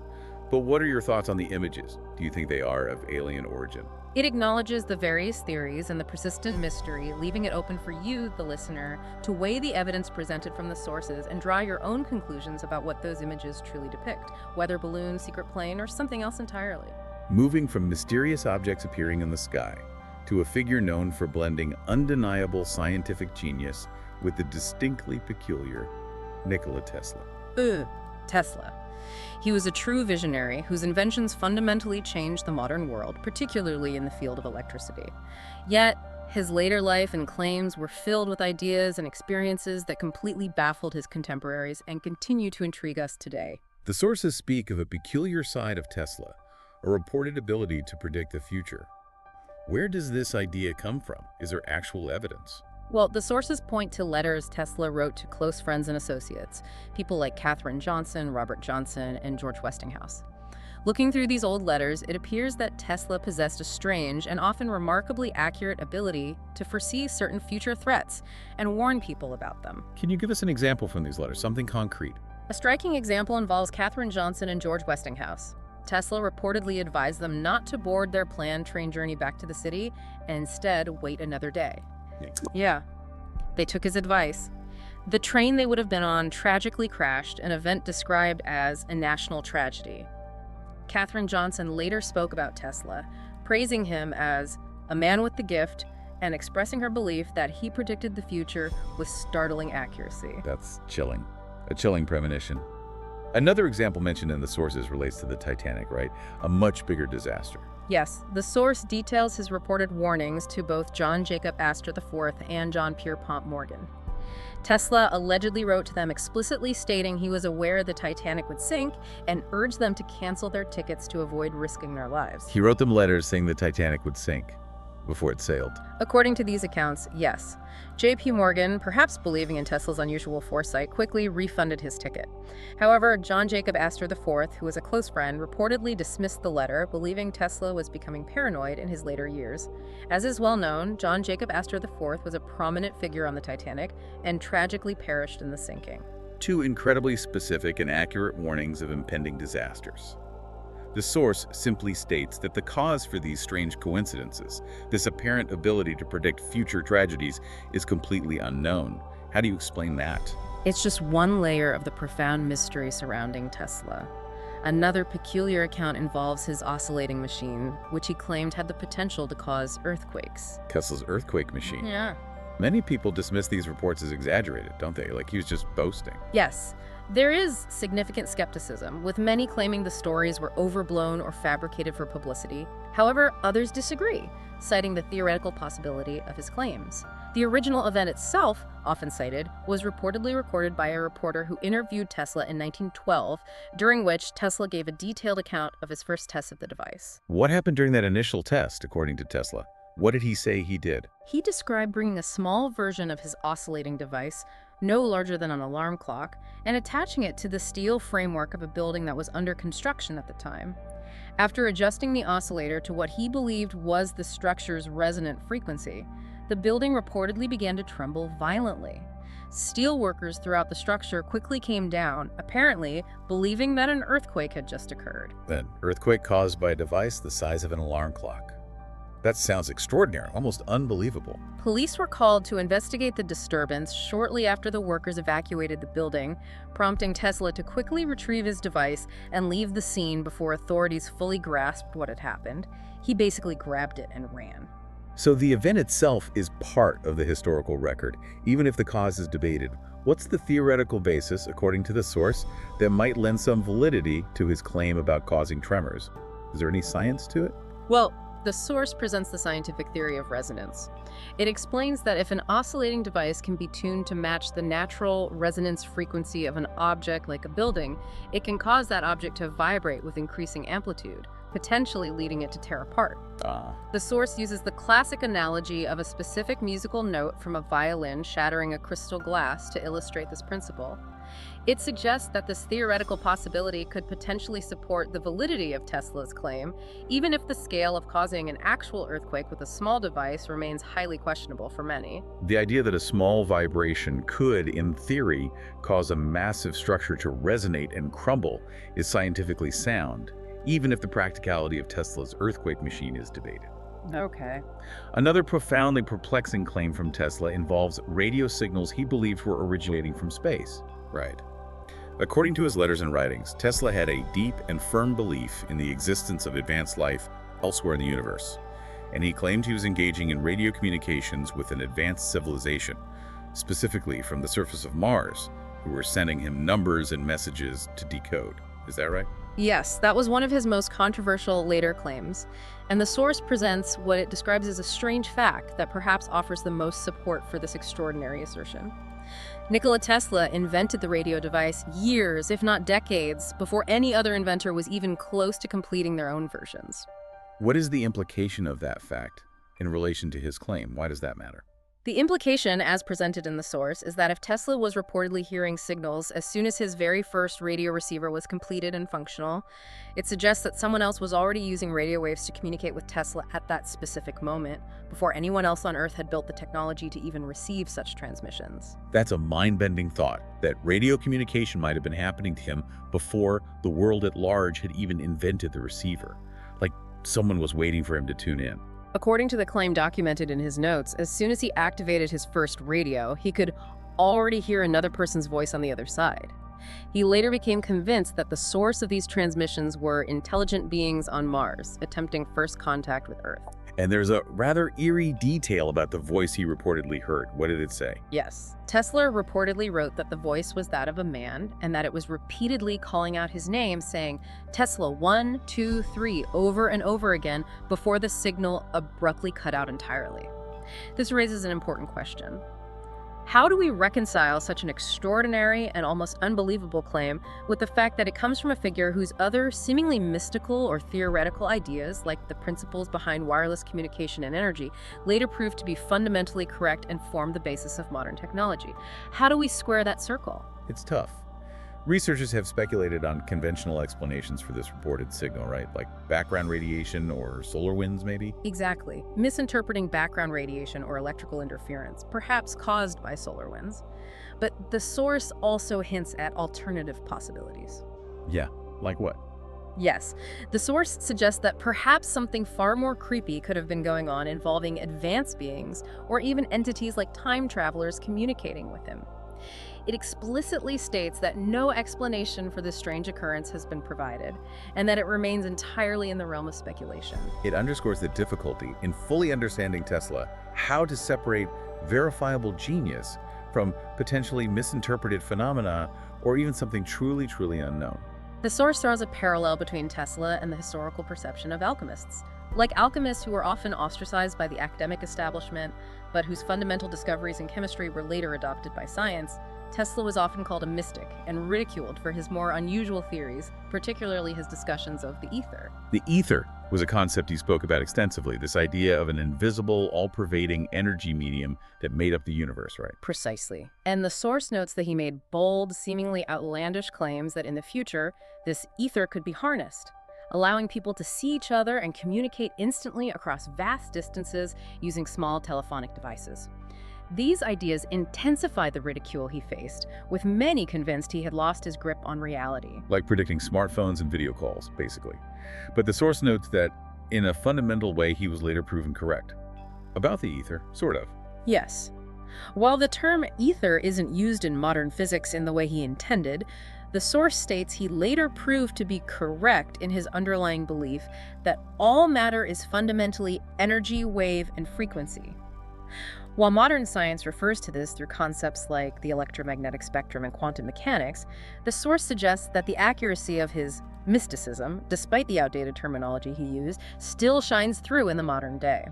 But what are your thoughts on the images? Do you think they are of alien origin? It acknowledges the various theories and the persistent mystery, leaving it open for you, the listener, to weigh the evidence presented from the sources and draw your own conclusions about what those images truly depict, whether balloon, secret plane, or something else entirely. Moving from mysterious objects appearing in the sky to a figure known for blending undeniable scientific genius with the distinctly peculiar Nikola Tesla. Tesla. He was a true visionary whose inventions fundamentally changed the modern world, particularly in the field of electricity. Yet, his later life and claims were filled with ideas and experiences that completely baffled his contemporaries and continue to intrigue us today. The sources speak of a peculiar side of Tesla, a reported ability to predict the future. Where does this idea come from? Is there actual evidence? Well, the sources point to letters Tesla wrote to close friends and associates, people like Katherine Johnson, Robert Johnson, and George Westinghouse. Looking through these old letters, it appears that Tesla possessed a strange and often remarkably accurate ability to foresee certain future threats and warn people about them. Can you give us an example from these letters, something concrete? A striking example involves Katherine Johnson and George Westinghouse. Tesla reportedly advised them not to board their planned train journey back to the city and instead wait another day. Yeah, they took his advice. The train they would have been on tragically crashed, an event described as a national tragedy. Katherine Johnson later spoke about Tesla, praising him as a man with the gift and expressing her belief that he predicted the future with startling accuracy. That's chilling. A chilling premonition. Another example mentioned in the sources relates to the Titanic, right? A much bigger disaster. Yes, the source details his reported warnings to both John Jacob Astor IV and John Pierpont Morgan. Tesla allegedly wrote to them explicitly stating he was aware the Titanic would sink and urged them to cancel their tickets to avoid risking their lives. He wrote them letters saying the Titanic would sink before it sailed. According to these accounts, yes. J.P. Morgan, perhaps believing in Tesla's unusual foresight, quickly refunded his ticket. However, John Jacob Astor IV, who was a close friend, reportedly dismissed the letter, believing Tesla was becoming paranoid in his later years. As is well known, John Jacob Astor IV was a prominent figure on the Titanic and tragically perished in the sinking. Two incredibly specific and accurate warnings of impending disasters. The source simply states that the cause for these strange coincidences, this apparent ability to predict future tragedies, is completely unknown. How do you explain that? It's just one layer of the profound mystery surrounding Tesla. Another peculiar account involves his oscillating machine, which he claimed had the potential to cause earthquakes. Tesla's earthquake machine. Yeah. Many people dismiss these reports as exaggerated, don't they? Like he was just boasting. Yes. There is significant skepticism, with many claiming the stories were overblown or fabricated for publicity. However, others disagree, citing the theoretical possibility of his claims. The original event itself, often cited, was reportedly recorded by a reporter who interviewed Tesla in 1912, during which Tesla gave a detailed account of his first test of the device. What happened during that initial test, according to Tesla? What did he say he did? He described bringing a small version of his oscillating device, no larger than an alarm clock, and attaching it to the steel framework of a building that was under construction at the time. After adjusting the oscillator to what he believed was the structure's resonant frequency, the building reportedly began to tremble violently. Steel workers throughout the structure quickly came down, apparently believing that an earthquake had just occurred. An earthquake caused by a device the size of an alarm clock. That sounds extraordinary, almost unbelievable. Police were called to investigate the disturbance shortly after the workers evacuated the building, prompting Tesla to quickly retrieve his device and leave the scene before authorities fully grasped what had happened. He basically grabbed it and ran. So the event itself is part of the historical record, even if the cause is debated. What's the theoretical basis, according to the source, that might lend some validity to his claim about causing tremors? Is there any science to it? Well, the source presents the scientific theory of resonance. It explains that if an oscillating device can be tuned to match the natural resonance frequency of an object like a building, it can cause that object to vibrate with increasing amplitude, potentially leading it to tear apart. The source uses the classic analogy of a specific musical note from a violin shattering a crystal glass to illustrate this principle. It suggests that this theoretical possibility could potentially support the validity of Tesla's claim, even if the scale of causing an actual earthquake with a small device remains highly questionable for many. The idea that a small vibration could, in theory, cause a massive structure to resonate and crumble is scientifically sound, even if the practicality of Tesla's earthquake machine is debated. Okay. Another profoundly perplexing claim from Tesla involves radio signals he believed were originating from space. Right. According to his letters and writings, Tesla had a deep and firm belief in the existence of advanced life elsewhere in the universe, and he claimed he was engaging in radio communications with an advanced civilization, specifically from the surface of Mars, who were sending him numbers and messages to decode. Is that right? Yes, that was one of his most controversial later claims, and the source presents what it describes as a strange fact that perhaps offers the most support for this extraordinary assertion. Nikola Tesla invented the radio device years, if not decades, before any other inventor was even close to completing their own versions. What is the implication of that fact in relation to his claim? Why does that matter? The implication, as presented in the source, is that if Tesla was reportedly hearing signals as soon as his very first radio receiver was completed and functional, it suggests that someone else was already using radio waves to communicate with Tesla at that specific moment, before anyone else on Earth had built the technology to even receive such transmissions. That's a mind-bending thought, that radio communication might have been happening to him before the world at large had even invented the receiver. Like someone was waiting for him to tune in. According to the claim documented in his notes, as soon as he activated his first radio, he could already hear another person's voice on the other side. He later became convinced that the source of these transmissions were intelligent beings on Mars, attempting first contact with Earth. And there's a rather eerie detail about the voice he reportedly heard. What did it say? Yes. Tesla reportedly wrote that the voice was that of a man and that it was repeatedly calling out his name, saying Tesla 1, 2, 3 over and over again before the signal abruptly cut out entirely. This raises an important question. How do we reconcile such an extraordinary and almost unbelievable claim with the fact that it comes from a figure whose other seemingly mystical or theoretical ideas, like the principles behind wireless communication and energy, later proved to be fundamentally correct and formed the basis of modern technology? How do we square that circle? It's tough. Researchers have speculated on conventional explanations for this reported signal, right? Like background radiation or solar winds, maybe? Exactly. Misinterpreting background radiation or electrical interference, perhaps caused by solar winds. But the source also hints at alternative possibilities. Yeah, like what? Yes, the source suggests that perhaps something far more creepy could have been going on involving advanced beings or even entities like time travelers communicating with him. It explicitly states that no explanation for this strange occurrence has been provided, and that it remains entirely in the realm of speculation. It underscores the difficulty in fully understanding Tesla, how to separate verifiable genius from potentially misinterpreted phenomena or even something truly unknown. The source draws a parallel between Tesla and the historical perception of alchemists. Like alchemists who were often ostracized by the academic establishment, but whose fundamental discoveries in chemistry were later adopted by science, Tesla was often called a mystic and ridiculed for his more unusual theories, particularly his discussions of the ether. The ether was a concept he spoke about extensively, this idea of an invisible, all-pervading energy medium that made up the universe, right? Precisely. And the source notes that he made bold, seemingly outlandish claims that in the future, this ether could be harnessed, allowing people to see each other and communicate instantly across vast distances using small telephonic devices. These ideas intensified the ridicule he faced, with many convinced he had lost his grip on reality. Like predicting smartphones and video calls, basically. But the source notes that, in a fundamental way, he was later proven correct. About the ether, sort of. Yes. While the term ether isn't used in modern physics in the way he intended, the source states he later proved to be correct in his underlying belief that all matter is fundamentally energy, wave, and frequency. While modern science refers to this through concepts like the electromagnetic spectrum and quantum mechanics, the source suggests that the accuracy of his mysticism, despite the outdated terminology he used, still shines through in the modern day.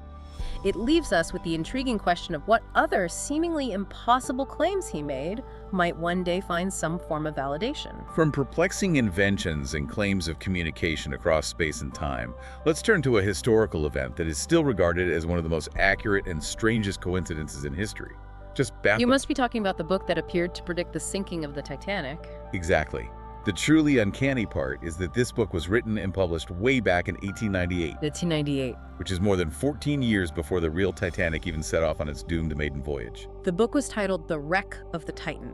It leaves us with the intriguing question of what other seemingly impossible claims he made might one day find some form of validation. From perplexing inventions and claims of communication across space and time, let's turn to a historical event that is still regarded as one of the most accurate and strangest coincidences in history. Just baffling. You must be talking about the book that appeared to predict the sinking of the Titanic. Exactly. The truly uncanny part is that this book was written and published way back in 1898. 1898. Which is more than 14 years before the real Titanic even set off on its doomed maiden voyage. The book was titled The Wreck of the Titan,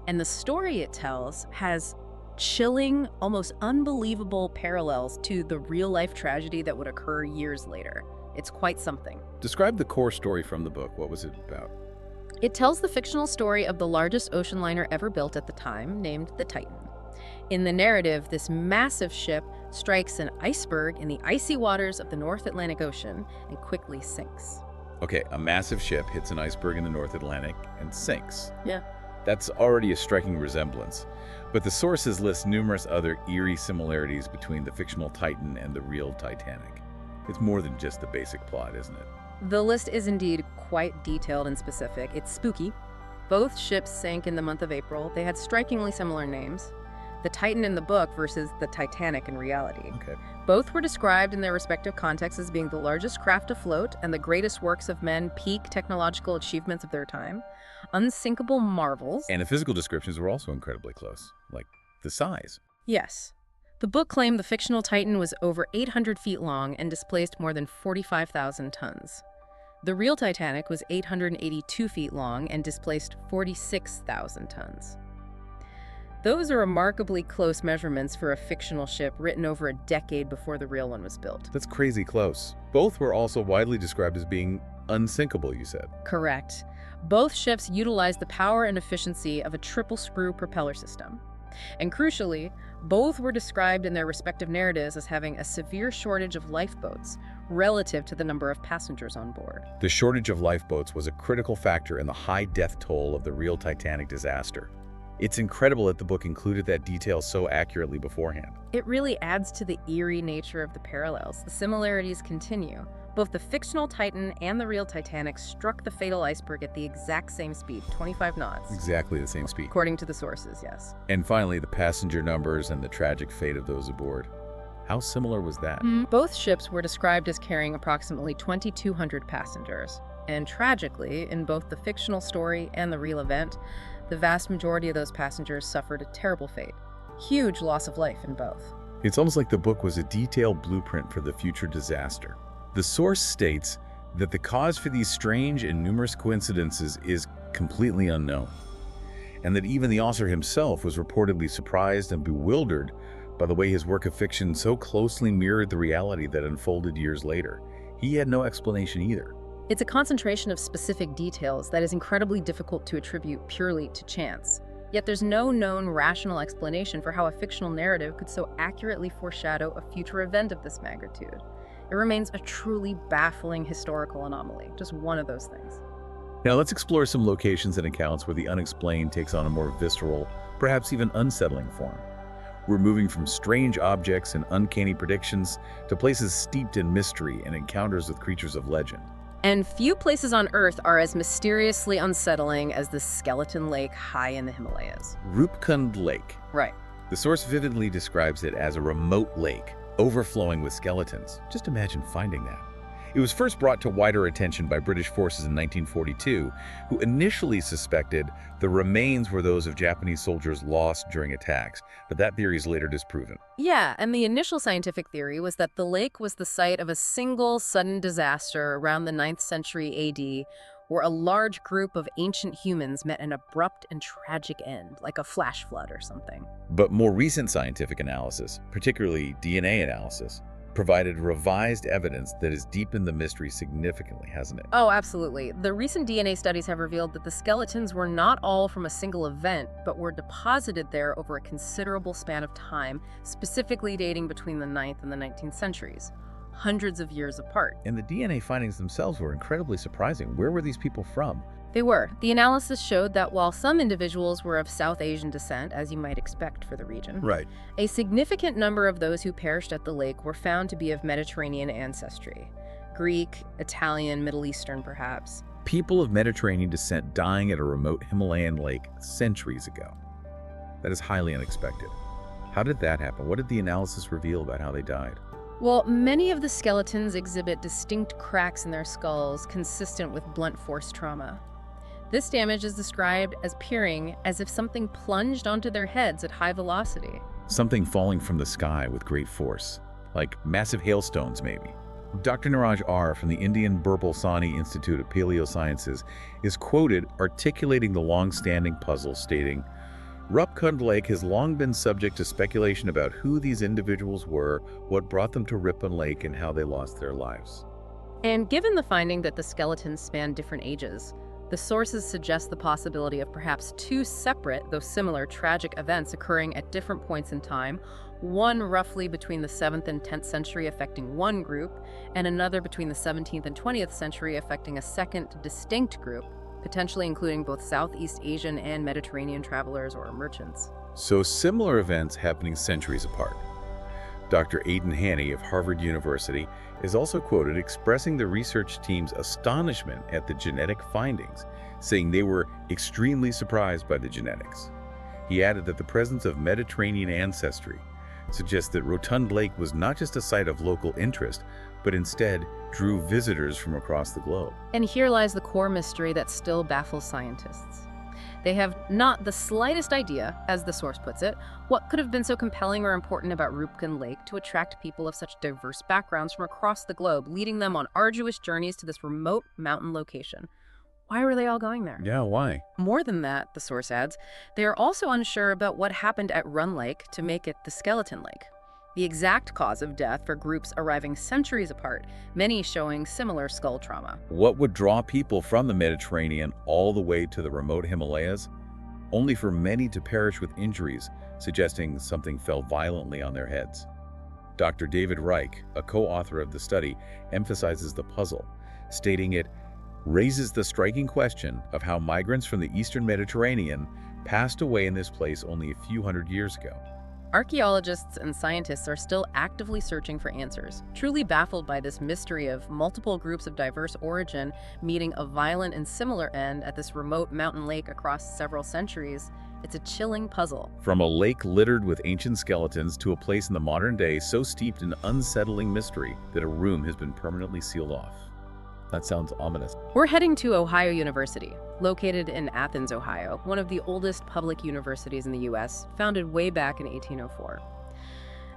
and the story it tells has chilling, almost unbelievable parallels to the real-life tragedy that would occur years later. It's quite something. Describe the core story from the book. What was it about? It tells the fictional story of the largest ocean liner ever built at the time, named the Titan. In the narrative, this massive ship strikes an iceberg in the icy waters of the North Atlantic Ocean and quickly sinks. Okay, a massive ship hits an iceberg in the North Atlantic and sinks. Yeah. That's already a striking resemblance. But the sources list numerous other eerie similarities between the fictional Titan and the real Titanic. It's more than just the basic plot, isn't it? The list is indeed quite detailed and specific. It's spooky. Both ships sank in the month of April. They had strikingly similar names. The Titan in the book versus the Titanic in reality. Okay. Both were described in their respective contexts as being the largest craft afloat and the greatest works of men, peak technological achievements of their time, unsinkable marvels. And the physical descriptions were also incredibly close, like the size. Yes. The book claimed the fictional Titan was over 800 feet long and displaced more than 45,000 tons. The real Titanic was 882 feet long and displaced 46,000 tons. Those are remarkably close measurements for a fictional ship written over a decade before the real one was built. That's crazy close. Both were also widely described as being unsinkable, you said. Correct. Both ships utilized the power and efficiency of a triple-screw propeller system. And crucially, both were described in their respective narratives as having a severe shortage of lifeboats relative to the number of passengers on board. The shortage of lifeboats was a critical factor in the high death toll of the real Titanic disaster. It's incredible that the book included that detail so accurately beforehand. It really adds to the eerie nature of the parallels. The similarities continue. Both the fictional Titan and the real Titanic struck the fatal iceberg at the exact same speed, 25 knots. Exactly the same speed. According to the sources, yes. And finally, the passenger numbers and the tragic fate of those aboard. How similar was that? Both ships were described as carrying approximately 2,200 passengers. And tragically, in both the fictional story and the real event, the vast majority of those passengers suffered a terrible fate. Huge loss of life in both. It's almost like the book was a detailed blueprint for the future disaster. The source states that the cause for these strange and numerous coincidences is completely unknown, and that even the author himself was reportedly surprised and bewildered by the way his work of fiction so closely mirrored the reality that unfolded years later. He had no explanation either. It's a concentration of specific details that is incredibly difficult to attribute purely to chance. Yet there's no known rational explanation for how a fictional narrative could so accurately foreshadow a future event of this magnitude. It remains a truly baffling historical anomaly, just one of those things. Now let's explore some locations and accounts where the unexplained takes on a more visceral, perhaps even unsettling form. We're moving from strange objects and uncanny predictions to places steeped in mystery and encounters with creatures of legend. And few places on Earth are as mysteriously unsettling as the skeleton lake high in the Himalayas. Rupkund Lake. Right. The source vividly describes it as a remote lake, overflowing with skeletons. Just imagine finding that. It was first brought to wider attention by British forces in 1942, who initially suspected the remains were those of Japanese soldiers lost during attacks, but that theory is later disproven. Yeah, and the initial scientific theory was that the lake was the site of a single sudden disaster around the 9th century AD, where a large group of ancient humans met an abrupt and tragic end, like a flash flood or something. But more recent scientific analysis, particularly DNA analysis, provided revised evidence that has deepened the mystery significantly, hasn't it? Oh, absolutely. The recent DNA studies have revealed that the skeletons were not all from a single event, but were deposited there over a considerable span of time, specifically dating between the 9th and the 19th centuries, hundreds of years apart. And the DNA findings themselves were incredibly surprising. Where were these people from? They were. The analysis showed that while some individuals were of South Asian descent, as you might expect for the region, Right. a significant number of those who perished at the lake were found to be of Mediterranean ancestry. Greek, Italian, Middle Eastern, perhaps. People of Mediterranean descent dying at a remote Himalayan lake centuries ago. That is highly unexpected. How did that happen? What did the analysis reveal about how they died? Well, many of the skeletons exhibit distinct cracks in their skulls consistent with blunt force trauma. This damage is described as appearing as if something plunged onto their heads at high velocity. Something falling from the sky with great force, like massive hailstones maybe. Dr. Niraj R. from the Indian Birbal Sahni Institute of Paleosciences is quoted articulating the long-standing puzzle, stating, "Rupkund Lake has long been subject to speculation about who these individuals were, what brought them to Rupkund Lake, and how they lost their lives." And given the finding that the skeletons span different ages, the sources suggest the possibility of perhaps two separate, though similar, tragic events occurring at different points in time, one roughly between the 7th and 10th century affecting one group, and another between the 17th and 20th century affecting a second distinct group, potentially including both Southeast Asian and Mediterranean travelers or merchants. So similar events happening centuries apart. Dr. Aidan Haney of Harvard University is also quoted expressing the research team's astonishment at the genetic findings, saying they were extremely surprised by the genetics. He added that the presence of Mediterranean ancestry suggests that Rotund Lake was not just a site of local interest, but instead drew visitors from across the globe. And here lies the core mystery that still baffles scientists. They have not the slightest idea, as the source puts it, what could have been so compelling or important about Rupkund Lake to attract people of such diverse backgrounds from across the globe, leading them on arduous journeys to this remote mountain location. Why were they all going there? Yeah, why? More than that, the source adds, they are also unsure about what happened at Run Lake to make it the Skeleton Lake. The exact cause of death for groups arriving centuries apart, many showing similar skull trauma. What would draw people from the Mediterranean all the way to the remote Himalayas, only for many to perish with injuries, suggesting something fell violently on their heads? Dr. David Reich, a co-author of the study, emphasizes the puzzle, stating it raises the striking question of how migrants from the Eastern Mediterranean passed away in this place only a few hundred years ago. Archaeologists and scientists are still actively searching for answers, truly baffled by this mystery of multiple groups of diverse origin meeting a violent and similar end at this remote mountain lake across several centuries. It's a chilling puzzle. From a lake littered with ancient skeletons to a place in the modern day so steeped in unsettling mystery that a room has been permanently sealed off. That sounds ominous. We're heading to Ohio University, located in Athens, Ohio, one of the oldest public universities in the U.S., founded way back in 1804.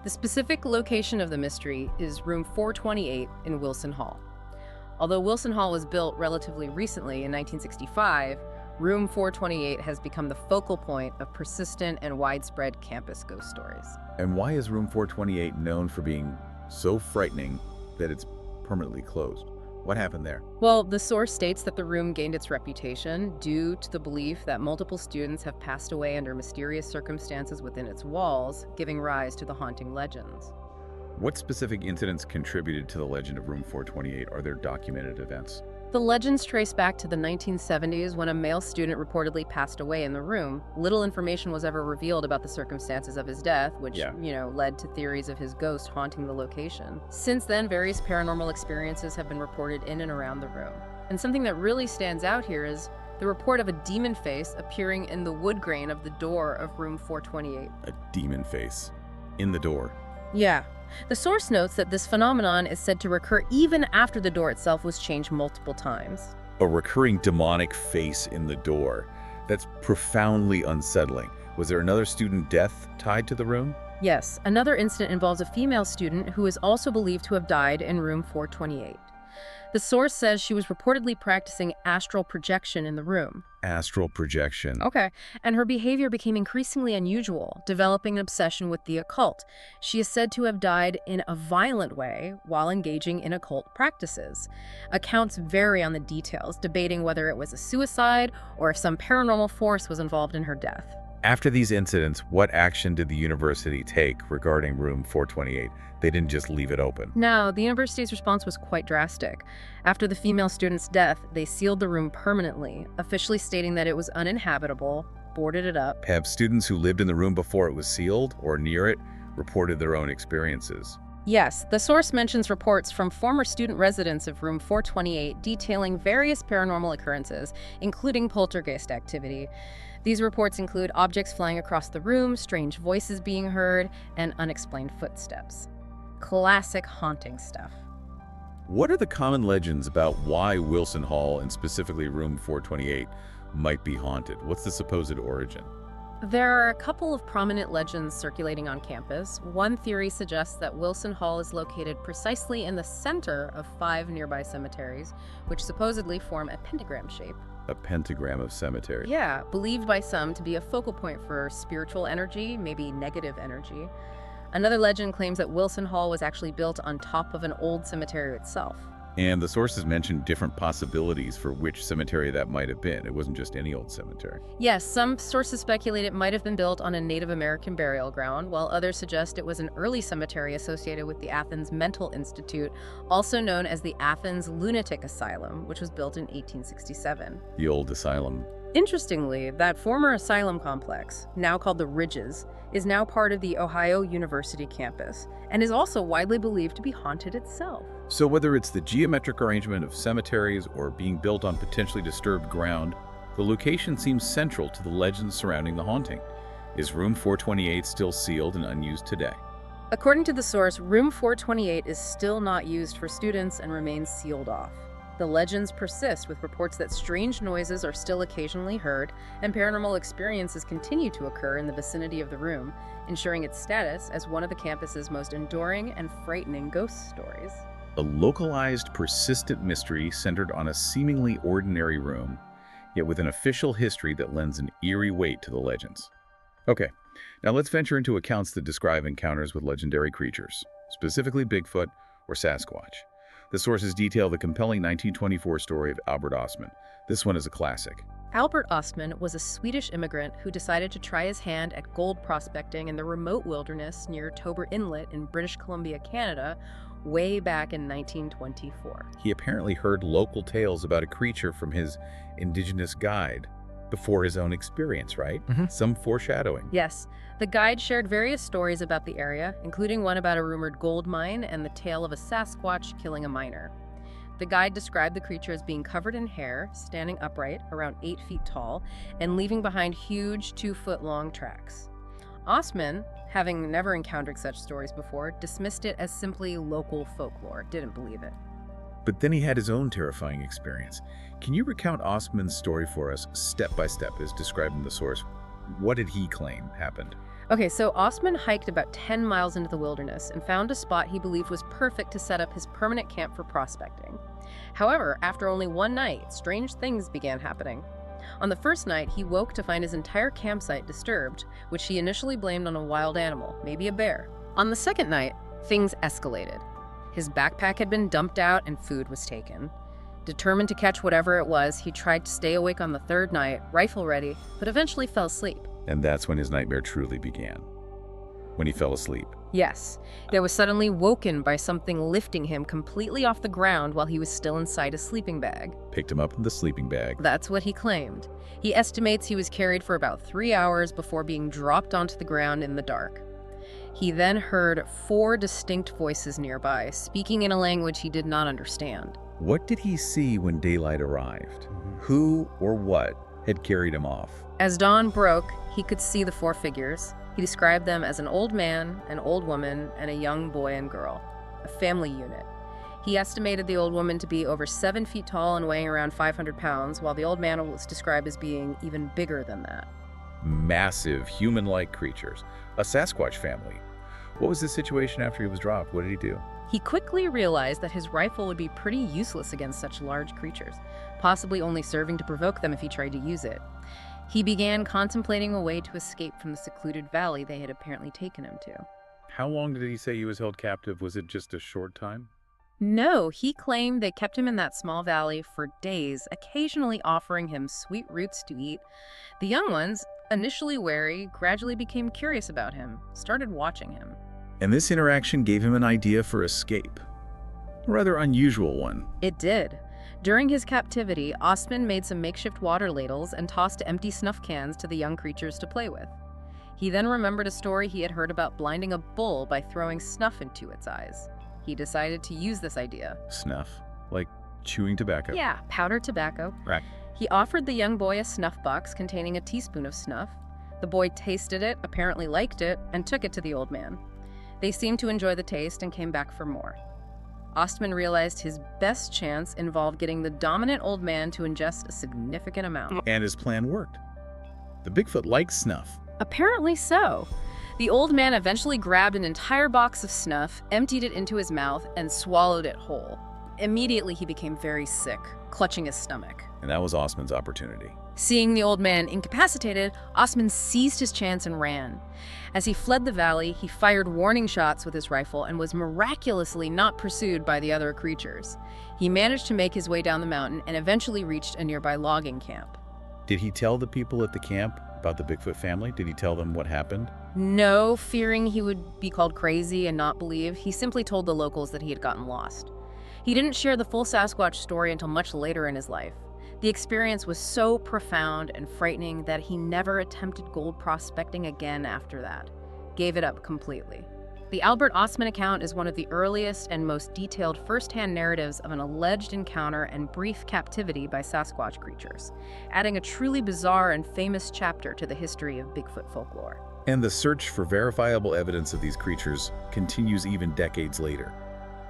The specific location of the mystery is room 428 in Wilson Hall. Although Wilson Hall was built relatively recently in 1965, room 428 has become the focal point of persistent and widespread campus ghost stories. And why is room 428 known for being so frightening that it's permanently closed? What happened there? Well, the source states that the room gained its reputation due to the belief that multiple students have passed away under mysterious circumstances within its walls, giving rise to the haunting legends. What specific incidents contributed to the legend of room 428? Are there documented events? The legends trace back to the 1970s when a male student reportedly passed away in the room. Little information was ever revealed about the circumstances of his death, which, led to theories of his ghost haunting the location. Since then, various paranormal experiences have been reported in and around the room. And something that really stands out here is the report of a demon face appearing in the wood grain of the door of room 428. A demon face in the door. Yeah. The source notes that this phenomenon is said to recur even after the door itself was changed multiple times. A recurring demonic face in the door. That's profoundly unsettling. Was there another student death tied to the room? Yes, another incident involves a female student who is also believed to have died in room 428. The source says she was reportedly practicing astral projection in the room. Astral projection. Okay, and her behavior became increasingly unusual, developing an obsession with the occult. She is said to have died in a violent way while engaging in occult practices. Accounts vary on the details, debating whether it was a suicide or if some paranormal force was involved in her death. After these incidents, what action did the university take regarding room 428? They didn't just leave it open. No, the university's response was quite drastic. After the female student's death, they sealed the room permanently, officially stating that it was uninhabitable, boarded it up. Have students who lived in the room before it was sealed or near it reported their own experiences? Yes, the source mentions reports from former student residents of room 428 detailing various paranormal occurrences, including poltergeist activity. These reports include objects flying across the room, strange voices being heard, and unexplained footsteps. Classic haunting stuff. What are the common legends about why Wilson Hall, and specifically room 428, might be haunted? What's the supposed origin? There are a couple of prominent legends circulating on campus. One theory suggests that Wilson Hall is located precisely in the center of 5 nearby cemeteries, which supposedly form a pentagram shape. A pentagram of cemetery. Yeah, believed by some to be a focal point for spiritual energy, maybe negative energy. Another legend claims that Wilson Hall was actually built on top of an old cemetery itself. And the sources mentioned different possibilities for which cemetery that might have been. It wasn't just any old cemetery. Yes, some sources speculate it might have been built on a Native American burial ground, while others suggest it was an early cemetery associated with the Athens Mental Institute, also known as the Athens Lunatic Asylum, which was built in 1867. The old asylum. Interestingly, that former asylum complex, now called the Ridges, is now part of the Ohio University campus and is also widely believed to be haunted itself. So whether it's the geometric arrangement of cemeteries or being built on potentially disturbed ground, the location seems central to the legends surrounding the haunting. Is room 428 still sealed and unused today? According to the source, room 428 is still not used for students and remains sealed off. The legends persist, with reports that strange noises are still occasionally heard, and paranormal experiences continue to occur in the vicinity of the room, ensuring its status as one of the campus's most enduring and frightening ghost stories. A localized, persistent mystery centered on a seemingly ordinary room, yet with an official history that lends an eerie weight to the legends. Okay, now let's venture into accounts that describe encounters with legendary creatures, specifically Bigfoot or Sasquatch. The sources detail the compelling 1924 story of Albert Ostman. This one is a classic. Albert Ostman was a Swedish immigrant who decided to try his hand at gold prospecting in the remote wilderness near Tober Inlet in British Columbia, Canada, way back in 1924. He apparently heard local tales about a creature from his indigenous guide, Before his own experience, right? Mhm. Some foreshadowing. Yes, the guide shared various stories about the area, including one about a rumored gold mine and the tale of a Sasquatch killing a miner. The guide described the creature as being covered in hair, standing upright, around 8 feet tall, and leaving behind huge 2-foot-long tracks. Osman, having never encountered such stories before, dismissed it as simply local folklore, didn't believe it. But then he had his own terrifying experience. Can you recount Osman's story for us, step by step, as described in the source? What did he claim happened? Okay, so Osman hiked about 10 miles into the wilderness and found a spot he believed was perfect to set up his permanent camp for prospecting. However, after only one night, strange things began happening. On the first night, he woke to find his entire campsite disturbed, which he initially blamed on a wild animal, maybe a bear. On the second night, things escalated. His backpack had been dumped out and food was taken. Determined to catch whatever it was, he tried to stay awake on the third night, rifle ready, but eventually fell asleep. And that's when his nightmare truly began. When he fell asleep. Yes, they was suddenly woken by something lifting him completely off the ground while he was still inside a sleeping bag. Picked him up in the sleeping bag. That's what he claimed. He estimates he was carried for about 3 hours before being dropped onto the ground in the dark. He then heard 4 distinct voices nearby, speaking in a language he did not understand. What did he see when daylight arrived? Who or what had carried him off? As dawn broke, he could see the 4 figures. He described them as an old man, an old woman, and a young boy and girl, a family unit. He estimated the old woman to be over 7 feet tall and weighing around 500 pounds, while the old man was described as being even bigger than that. Massive, human-like creatures. A Sasquatch family. What was the situation after he was dropped? What did he do? He quickly realized that his rifle would be pretty useless against such large creatures, possibly only serving to provoke them if he tried to use it. He began contemplating a way to escape from the secluded valley they had apparently taken him to. How long did he say he was held captive? Was it just a short time? No, he claimed they kept him in that small valley for days, occasionally offering him sweet roots to eat. The young ones, initially wary, gradually became curious about him, started watching him. And this interaction gave him an idea for escape. A rather unusual one. It did. During his captivity, Osman made some makeshift water ladles and tossed empty snuff cans to the young creatures to play with. He then remembered a story he had heard about blinding a bull by throwing snuff into its eyes. He decided to use this idea. Snuff? Like chewing tobacco? Yeah, powdered tobacco. Right. He offered the young boy a snuff box containing a teaspoon of snuff. The boy tasted it, apparently liked it, and took it to the old man. They seemed to enjoy the taste and came back for more. Ostman realized his best chance involved getting the dominant old man to ingest a significant amount. And his plan worked. The Bigfoot likes snuff. Apparently so. The old man eventually grabbed an entire box of snuff, emptied it into his mouth, and swallowed it whole. Immediately he became very sick, clutching his stomach. And that was Osman's opportunity. Seeing the old man incapacitated, Osman seized his chance and ran. As he fled the valley, he fired warning shots with his rifle and was miraculously not pursued by the other creatures. He managed to make his way down the mountain and eventually reached a nearby logging camp. Did he tell the people at the camp about the Bigfoot family? Did he tell them what happened? No, fearing he would be called crazy and not believe, he simply told the locals that he had gotten lost. He didn't share the full Sasquatch story until much later in his life. The experience was so profound and frightening that he never attempted gold prospecting again after that. Gave it up completely. The Albert Ostman account is one of the earliest and most detailed first-hand narratives of an alleged encounter and brief captivity by Sasquatch creatures, adding a truly bizarre and famous chapter to the history of Bigfoot folklore. And the search for verifiable evidence of these creatures continues even decades later.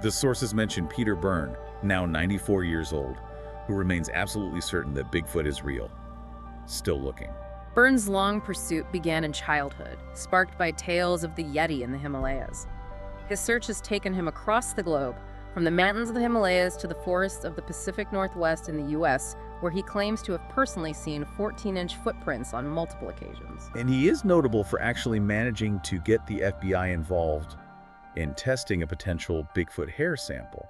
The sources mention Peter Byrne, now 94 years old, who remains absolutely certain that Bigfoot is real. Still looking. Byrne's long pursuit began in childhood, sparked by tales of the Yeti in the Himalayas. His search has taken him across the globe, from the mountains of the Himalayas to the forests of the Pacific Northwest in the U.S., where he claims to have personally seen 14-inch footprints on multiple occasions. And he is notable for actually managing to get the FBI involved in testing a potential Bigfoot hair sample.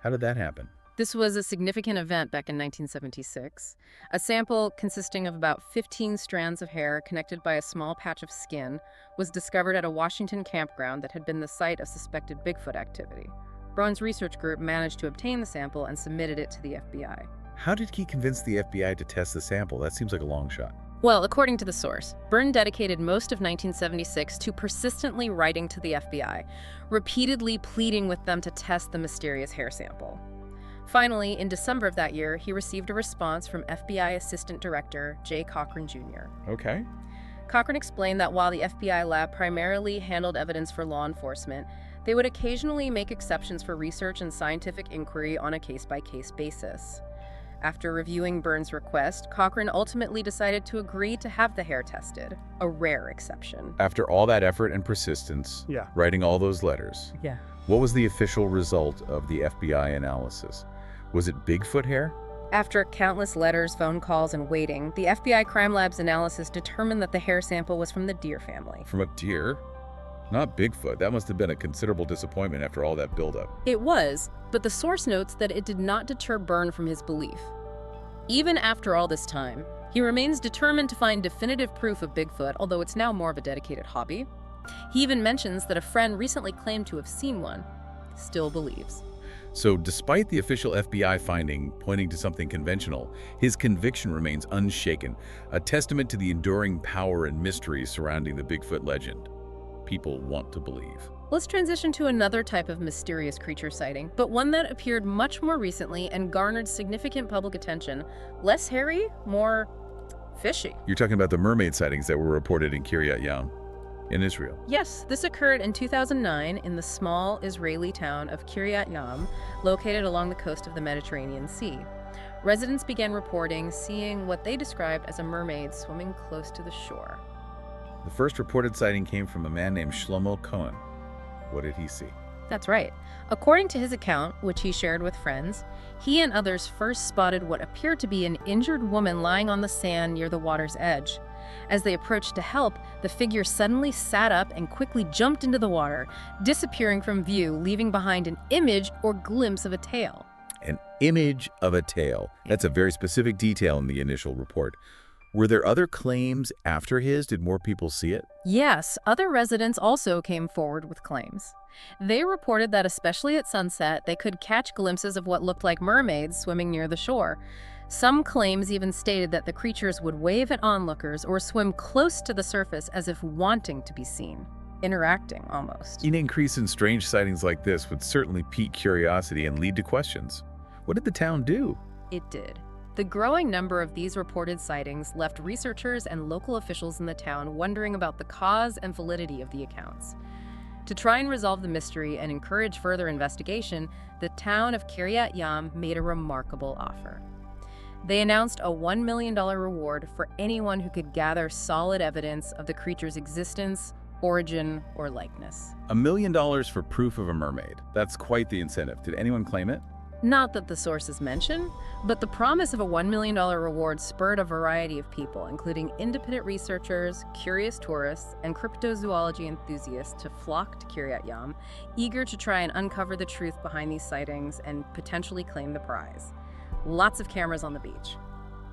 How did that happen? This was a significant event back in 1976. A sample consisting of about 15 strands of hair connected by a small patch of skin was discovered at a Washington campground that had been the site of suspected Bigfoot activity. Brown's research group managed to obtain the sample and submitted it to the FBI. How did he convince the FBI to test the sample? That seems like a long shot. Well, according to the source, Byrne dedicated most of 1976 to persistently writing to the FBI, repeatedly pleading with them to test the mysterious hair sample. Finally, in December of that year, he received a response from FBI Assistant Director J. Cochran Jr. Okay. Cochran explained that while the FBI lab primarily handled evidence for law enforcement, they would occasionally make exceptions for research and scientific inquiry on a case-by-case basis. After reviewing Byrne's request, Cochran ultimately decided to agree to have the hair tested, a rare exception. After all that effort and persistence, writing all those letters, what was the official result of the FBI analysis? Was it Bigfoot hair? After countless letters, phone calls, and waiting, the FBI Crime Lab's analysis determined that the hair sample was from the deer family. From a deer? Not Bigfoot. That must have been a considerable disappointment after all that buildup. It was, but the source notes that it did not deter Byrne from his belief. Even after all this time, he remains determined to find definitive proof of Bigfoot, although it's now more of a dedicated hobby. He even mentions that a friend recently claimed to have seen one. Still believes. So despite the official FBI finding pointing to something conventional, his conviction remains unshaken, a testament to the enduring power and mystery surrounding the Bigfoot legend. People want to believe. Let's transition to another type of mysterious creature sighting, but one that appeared much more recently and garnered significant public attention. Less hairy, more fishy. You're talking about the mermaid sightings that were reported in Kiryat Yam in Israel. Yes, this occurred in 2009 in the small Israeli town of Kiryat Yam, located along the coast of the Mediterranean Sea. Residents began reporting seeing what they described as a mermaid swimming close to the shore. The first reported sighting came from a man named Shlomo Cohen. What did he see? That's right. According to his account, which he shared with friends, he and others first spotted what appeared to be an injured woman lying on the sand near the water's edge. As they approached to help, the figure suddenly sat up and quickly jumped into the water, disappearing from view, leaving behind an image or glimpse of a tail. An image of a tail. That's a very specific detail in the initial report. Were there other claims after his? Did more people see it? Yes, other residents also came forward with claims. They reported that especially at sunset, they could catch glimpses of what looked like mermaids swimming near the shore. Some claims even stated that the creatures would wave at onlookers or swim close to the surface as if wanting to be seen, interacting almost. An increase in strange sightings like this would certainly pique curiosity and lead to questions. What did the town do? It did. The growing number of these reported sightings left researchers and local officials in the town wondering about the cause and validity of the accounts. To try and resolve the mystery and encourage further investigation, the town of Kiryat Yam made a remarkable offer. They announced a $1 million reward for anyone who could gather solid evidence of the creature's existence, origin, or likeness. $1 million for proof of a mermaid. That's quite the incentive. Did anyone claim it? Not that the sources mention, but the promise of a $1 million reward spurred a variety of people, including independent researchers, curious tourists, and cryptozoology enthusiasts to flock to Kiryat Yam, eager to try and uncover the truth behind these sightings and potentially claim the prize. Lots of cameras on the beach.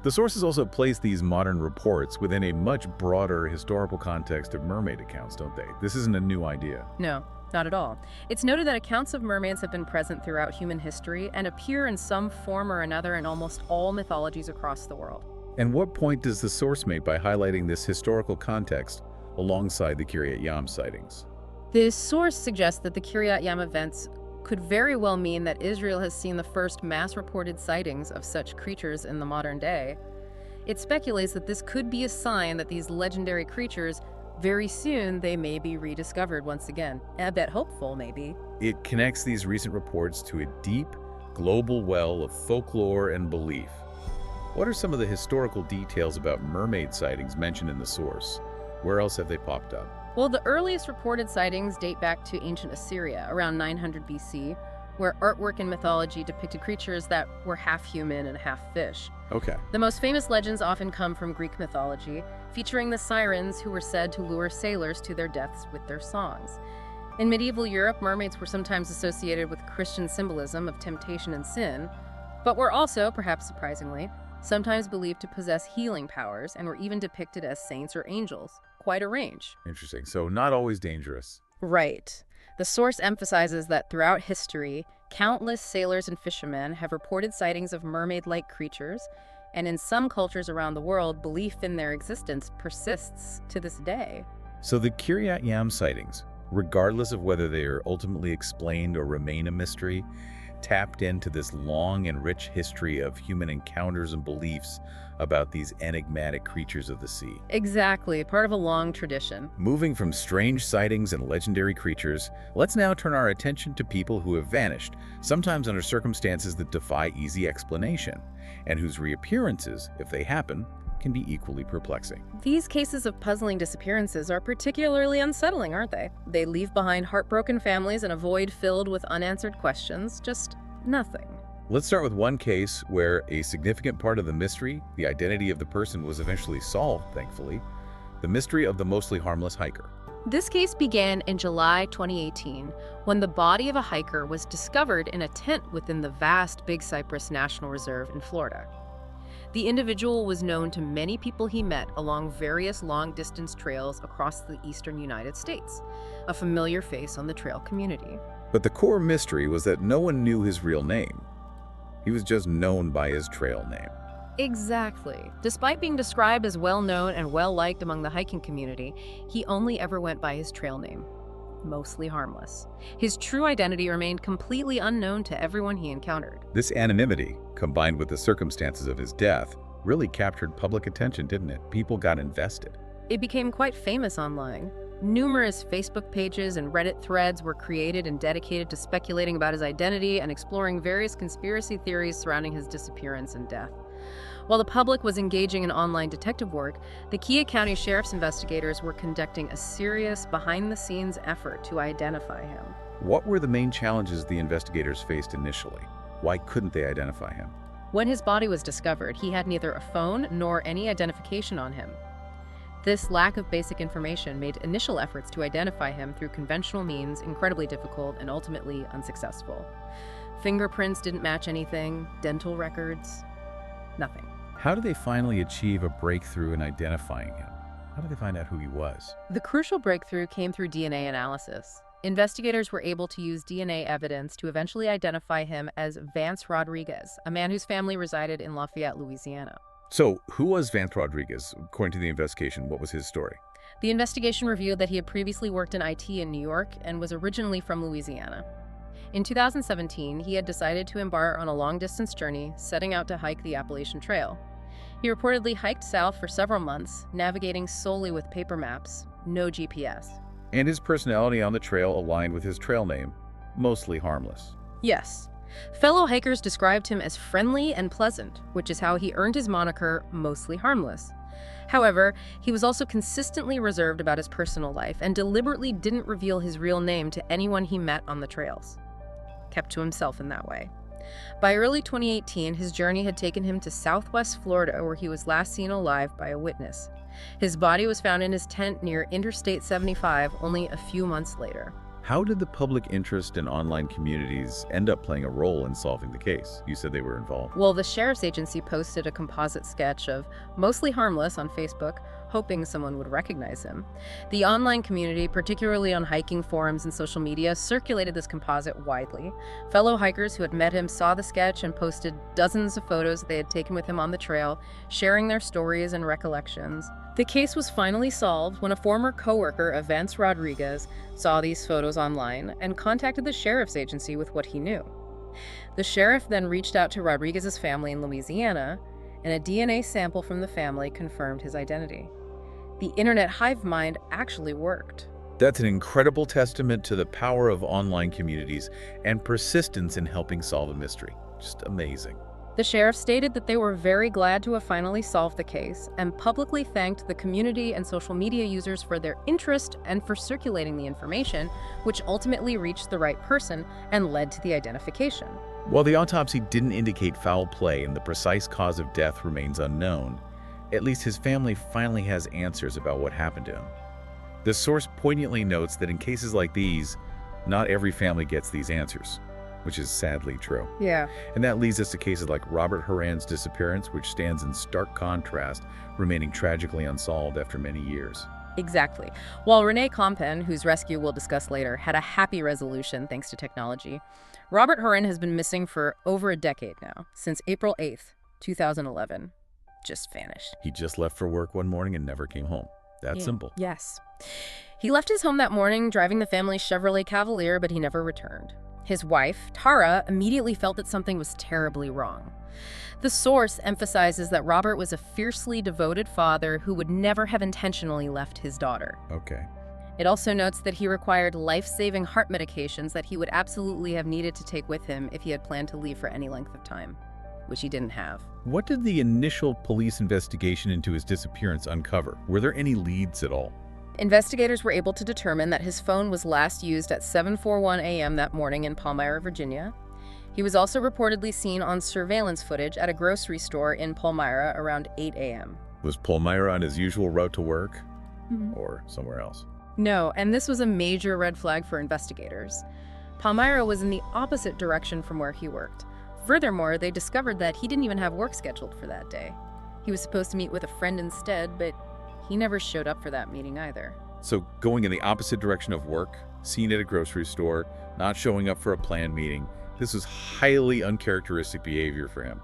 The sources also place these modern reports within a much broader historical context of mermaid accounts, don't they? This isn't a new idea. No. Not at all. It's noted that accounts of mermaids have been present throughout human history and appear in some form or another in almost all mythologies across the world. And what point does the source make by highlighting this historical context alongside the Kiryat Yam sightings? This source suggests that the Kiryat Yam events could very well mean that Israel has seen the first mass-reported sightings of such creatures in the modern day. It speculates that this could be a sign that these legendary creatures very soon, they may be rediscovered once again. A bit hopeful, maybe. It connects these recent reports to a deep, global well of folklore and belief. What are some of the historical details about mermaid sightings mentioned in the source? Where else have they popped up? Well, the earliest reported sightings date back to ancient Assyria, around 900 BC, where artwork and mythology depicted creatures that were half human and half fish. Okay. The most famous legends often come from Greek mythology, featuring the sirens who were said to lure sailors to their deaths with their songs. In medieval Europe, mermaids were sometimes associated with Christian symbolism of temptation and sin, but were also, perhaps surprisingly, sometimes believed to possess healing powers and were even depicted as saints or angels. Quite a range. Interesting. So not always dangerous. Right. The source emphasizes that throughout history, countless sailors and fishermen have reported sightings of mermaid-like creatures, and in some cultures around the world, belief in their existence persists to this day. So the Kiryat Yam sightings, regardless of whether they are ultimately explained or remain a mystery, tapped into this long and rich history of human encounters and beliefs about these enigmatic creatures of the sea. Exactly, part of a long tradition. Moving from strange sightings and legendary creatures, let's now turn our attention to people who have vanished, sometimes under circumstances that defy easy explanation, and whose reappearances, if they happen, can be equally perplexing. These cases of puzzling disappearances are particularly unsettling, aren't they? They leave behind heartbroken families and a void filled with unanswered questions, just nothing. Let's start with one case where a significant part of the mystery, the identity of the person, was eventually solved, thankfully. The mystery of the mostly harmless hiker. This case began in July 2018 when the body of a hiker was discovered in a tent within the vast Big Cypress National Reserve in Florida. The individual was known to many people he met along various long-distance trails across the eastern United States, a familiar face on the trail community. But the core mystery was that no one knew his real name. He was just known by his trail name. Exactly. Despite being described as well-known and well-liked among the hiking community, he only ever went by his trail name, Mostly Harmless. His true identity remained completely unknown to everyone he encountered. This anonymity, combined with the circumstances of his death, really captured public attention, didn't it? People got invested. It became quite famous online. Numerous Facebook pages and Reddit threads were created and dedicated to speculating about his identity and exploring various conspiracy theories surrounding his disappearance and death. While the public was engaging in online detective work, the Kia County Sheriff's investigators were conducting a serious, behind-the-scenes effort to identify him. What were the main challenges the investigators faced initially? Why couldn't they identify him? When his body was discovered, he had neither a phone nor any identification on him. This lack of basic information made initial efforts to identify him through conventional means incredibly difficult and ultimately unsuccessful. Fingerprints didn't match anything, dental records, nothing. How did they finally achieve a breakthrough in identifying him? How did they find out who he was? The crucial breakthrough came through DNA analysis. Investigators were able to use DNA evidence to eventually identify him as Vance Rodriguez, a man whose family resided in Lafayette, Louisiana. So, who was Vance Rodriguez? According to the investigation, what was his story? The investigation revealed that he had previously worked in IT in New York and was originally from Louisiana. In 2017, he had decided to embark on a long-distance journey, setting out to hike the Appalachian Trail. He reportedly hiked south for several months, navigating solely with paper maps, no GPS. And his personality on the trail aligned with his trail name, Mostly Harmless. Yes. Fellow hikers described him as friendly and pleasant, which is how he earned his moniker, Mostly Harmless. However, he was also consistently reserved about his personal life and deliberately didn't reveal his real name to anyone he met on the trails. Kept to himself in that way. By early 2018, his journey had taken him to southwest Florida, where he was last seen alive by a witness. His body was found in his tent near Interstate 75 only a few months later. How did the public interest in online communities end up playing a role in solving the case? You said they were involved. Well, the sheriff's agency posted a composite sketch of Mostly Harmless on Facebook, hoping someone would recognize him. The online community, particularly on hiking forums and social media, circulated this composite widely. Fellow hikers who had met him saw the sketch and posted dozens of photos they had taken with him on the trail, sharing their stories and recollections. The case was finally solved when a former coworker of Vance Rodriguez saw these photos online and contacted the sheriff's agency with what he knew. The sheriff then reached out to Rodriguez's family in Louisiana, and a DNA sample from the family confirmed his identity. The internet hive mind actually worked. That's an incredible testament to the power of online communities and persistence in helping solve a mystery. Just amazing. The sheriff stated that they were very glad to have finally solved the case and publicly thanked the community and social media users for their interest and for circulating the information, which ultimately reached the right person and led to the identification. While the autopsy didn't indicate foul play and the precise cause of death remains unknown, at least his family finally has answers about what happened to him. The source poignantly notes that in cases like these, not every family gets these answers, which is sadly true. Yeah. And that leads us to cases like Robert Horan's disappearance, which stands in stark contrast, remaining tragically unsolved after many years. Exactly. While Renee Compen, whose rescue we'll discuss later, had a happy resolution thanks to technology, Robert Horan has been missing for over a decade now, since April 8th, 2011. Just vanished. He just left for work one morning and never came home. That simple. Yes. He left his home that morning driving the family's Chevrolet Cavalier, but he never returned. His wife, Tara, immediately felt that something was terribly wrong. The source emphasizes that Robert was a fiercely devoted father who would never have intentionally left his daughter. Okay. It also notes that he required life-saving heart medications that he would absolutely have needed to take with him if he had planned to leave for any length of time, which he didn't have. What did the initial police investigation into his disappearance uncover? Were there any leads at all? Investigators were able to determine that his phone was last used at 7:41 a.m. that morning in Palmyra, Virginia. He was also reportedly seen on surveillance footage at a grocery store in Palmyra around 8 a.m. Was Palmyra on his usual route to work? Or somewhere else? No, and this was a major red flag for investigators. Palmyra was in the opposite direction from where he worked. Furthermore, they discovered that he didn't even have work scheduled for that day. He was supposed to meet with a friend instead, but he never showed up for that meeting either. So going in the opposite direction of work, seen at a grocery store, not showing up for a planned meeting, this was highly uncharacteristic behavior for him.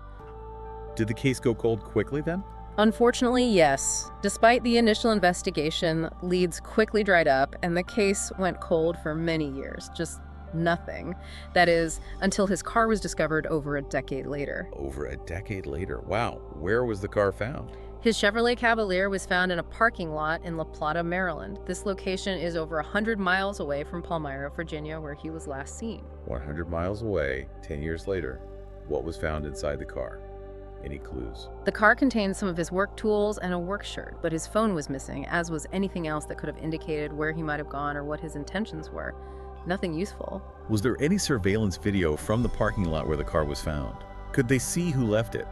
Did the case go cold quickly then? Unfortunately, yes. Despite the initial investigation, leads quickly dried up and the case went cold for many years. Just nothing. That is, until his car was discovered over a decade later. Over a decade later. Wow. Where was the car found? His Chevrolet Cavalier was found in a parking lot in La Plata, Maryland. This location is over 100 miles away from Palmyra, Virginia, where he was last seen. 100 miles away, 10 years later. What was found inside the car? Any clues? The car contained some of his work tools and a work shirt, but his phone was missing, as was anything else that could have indicated where he might have gone or what his intentions were. Nothing useful. Was there any surveillance video from the parking lot where the car was found? Could they see who left it?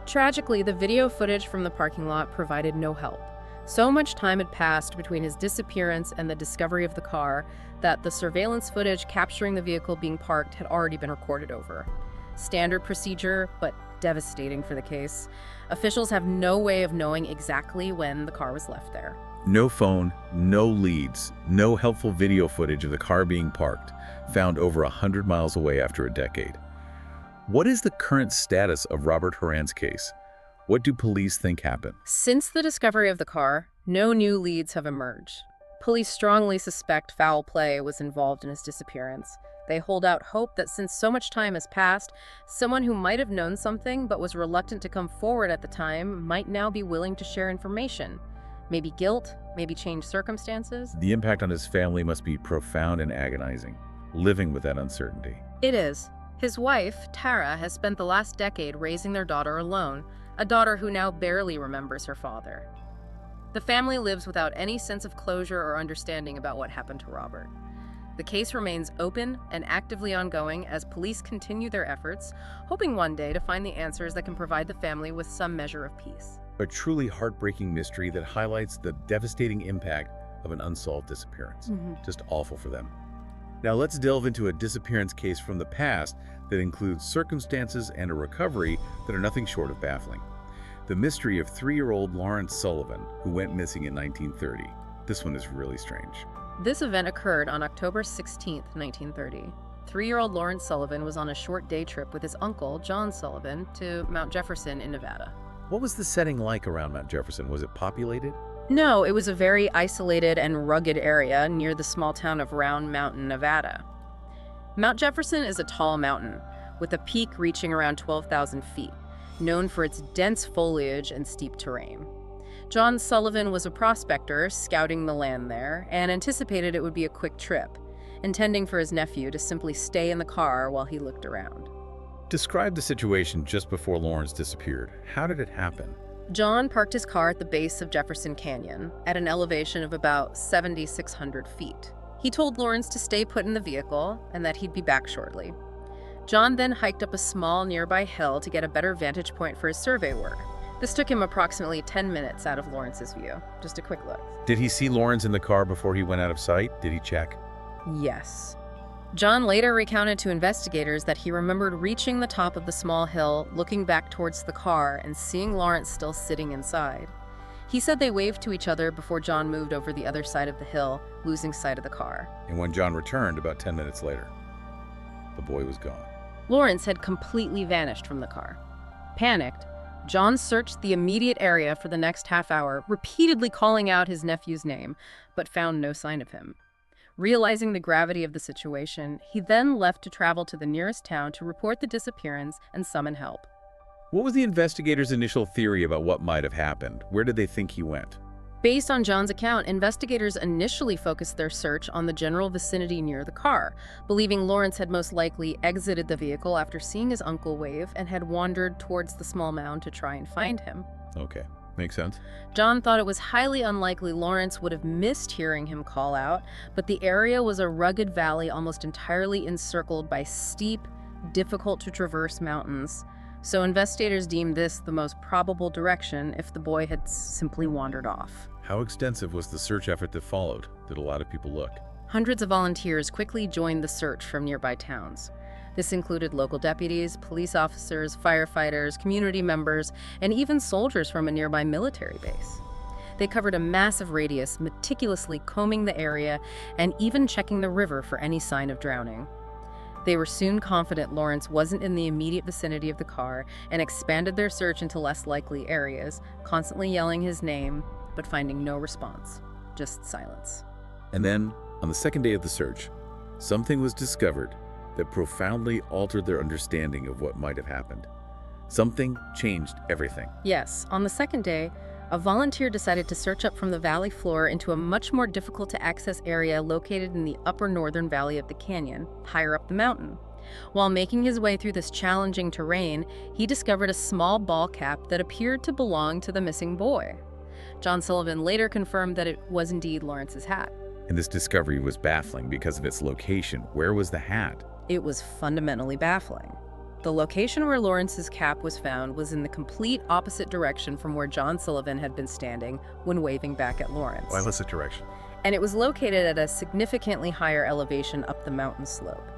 Tragically, the video footage from the parking lot provided no help. So much time had passed between his disappearance and the discovery of the car that the surveillance footage capturing the vehicle being parked had already been recorded over. Standard procedure, but devastating for the case. Officials have no way of knowing exactly when the car was left there. No phone, no leads, no helpful video footage of the car being parked, found over 100 miles away after a decade. What is the current status of Robert Horan's case? What do police think happened? Since the discovery of the car, no new leads have emerged. Police strongly suspect foul play was involved in his disappearance. They hold out hope that since so much time has passed, someone who might have known something but was reluctant to come forward at the time might now be willing to share information. Maybe guilt, maybe changed circumstances. The impact on his family must be profound and agonizing, living with that uncertainty. It is. His wife, Tara, has spent the last decade raising their daughter alone, a daughter who now barely remembers her father. The family lives without any sense of closure or understanding about what happened to Robert. The case remains open and actively ongoing as police continue their efforts, hoping one day to find the answers that can provide the family with some measure of peace. A truly heartbreaking mystery that highlights the devastating impact of an unsolved disappearance. Just awful for them. Now let's delve into a disappearance case from the past that includes circumstances and a recovery that are nothing short of baffling. The mystery of 3-year-old Lawrence Sullivan, who went missing in 1930. This one is really strange. This event occurred on October 16, 1930. 3-year-old Lawrence Sullivan was on a short day trip with his uncle, John Sullivan, to Mount Jefferson in Nevada. What was the setting like around Mount Jefferson? Was it populated? No, it was a very isolated and rugged area near the small town of Round Mountain, Nevada. Mount Jefferson is a tall mountain, with a peak reaching around 12,000 feet, known for its dense foliage and steep terrain. John Sullivan was a prospector scouting the land there and anticipated it would be a quick trip, intending for his nephew to simply stay in the car while he looked around. Describe the situation just before Lawrence disappeared. How did it happen? John parked his car at the base of Jefferson Canyon at an elevation of about 7,600 feet. He told Lawrence to stay put in the vehicle and that he'd be back shortly. John then hiked up a small nearby hill to get a better vantage point for his survey work. This took him approximately 10 minutes out of Lawrence's view. Just a quick look. Did he see Lawrence in the car before he went out of sight? Did he check? Yes. John later recounted to investigators that he remembered reaching the top of the small hill, looking back towards the car, and seeing Lawrence still sitting inside. He said they waved to each other before John moved over the other side of the hill, losing sight of the car. And when John returned about 10 minutes later, the boy was gone. Lawrence had completely vanished from the car. Panicked, John searched the immediate area for the next half hour, repeatedly calling out his nephew's name, but found no sign of him. Realizing the gravity of the situation, he then left to travel to the nearest town to report the disappearance and summon help. What was the investigators' initial theory about what might have happened? Where did they think he went? Based on John's account, investigators initially focused their search on the general vicinity near the car, believing Lawrence had most likely exited the vehicle after seeing his uncle wave and had wandered towards the small mound to try and find him. Okay, makes sense. John thought it was highly unlikely Lawrence would have missed hearing him call out, but the area was a rugged valley almost entirely encircled by steep, difficult-to-traverse mountains. So investigators deemed this the most probable direction if the boy had simply wandered off. How extensive was the search effort that followed? Did a lot of people look? Hundreds of volunteers quickly joined the search from nearby towns. This included local deputies, police officers, firefighters, community members, and even soldiers from a nearby military base. They covered a massive radius, meticulously combing the area and even checking the river for any sign of drowning. They were soon confident Lawrence wasn't in the immediate vicinity of the car and expanded their search into less likely areas, constantly yelling his name, but finding no response, just silence. And then, on the second day of the search, something was discovered that profoundly altered their understanding of what might have happened. Something changed everything. Yes, on the second day, a volunteer decided to search up from the valley floor into a much more difficult-to-access area located in the upper northern valley of the canyon, higher up the mountain. While making his way through this challenging terrain, he discovered a small ball cap that appeared to belong to the missing boy. John Sullivan later confirmed that it was indeed Lawrence's hat. And this discovery was baffling because of its location. Where was the hat? It was fundamentally baffling. The location where Lawrence's cap was found was in the complete opposite direction from where John Sullivan had been standing when waving back at Lawrence. Why was it direction? And it was located at a significantly higher elevation up the mountain slope.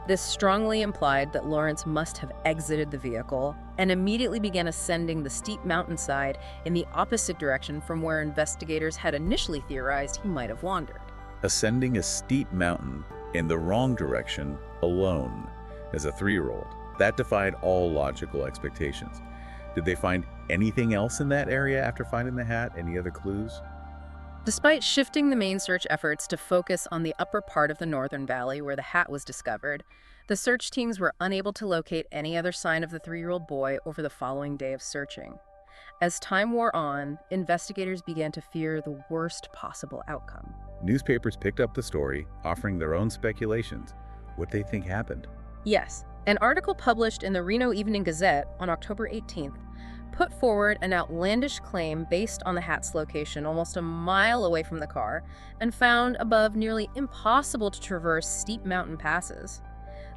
This strongly implied that Lawrence must have exited the vehicle and immediately began ascending the steep mountainside in the opposite direction from where investigators had initially theorized he might have wandered. Ascending a steep mountain in the wrong direction alone as a 3-year-old. That defied all logical expectations. Did they find anything else in that area after finding the hat? Any other clues? Despite shifting the main search efforts to focus on the upper part of the northern valley where the hat was discovered, the search teams were unable to locate any other sign of the 3-year-old boy over the following day of searching. As time wore on, investigators began to fear the worst possible outcome. Newspapers picked up the story, offering their own speculations. What they think happened? Yes, an article published in the Reno Evening Gazette on October 18th put forward an outlandish claim based on the hat's location almost a mile away from the car and found above nearly impossible to traverse steep mountain passes.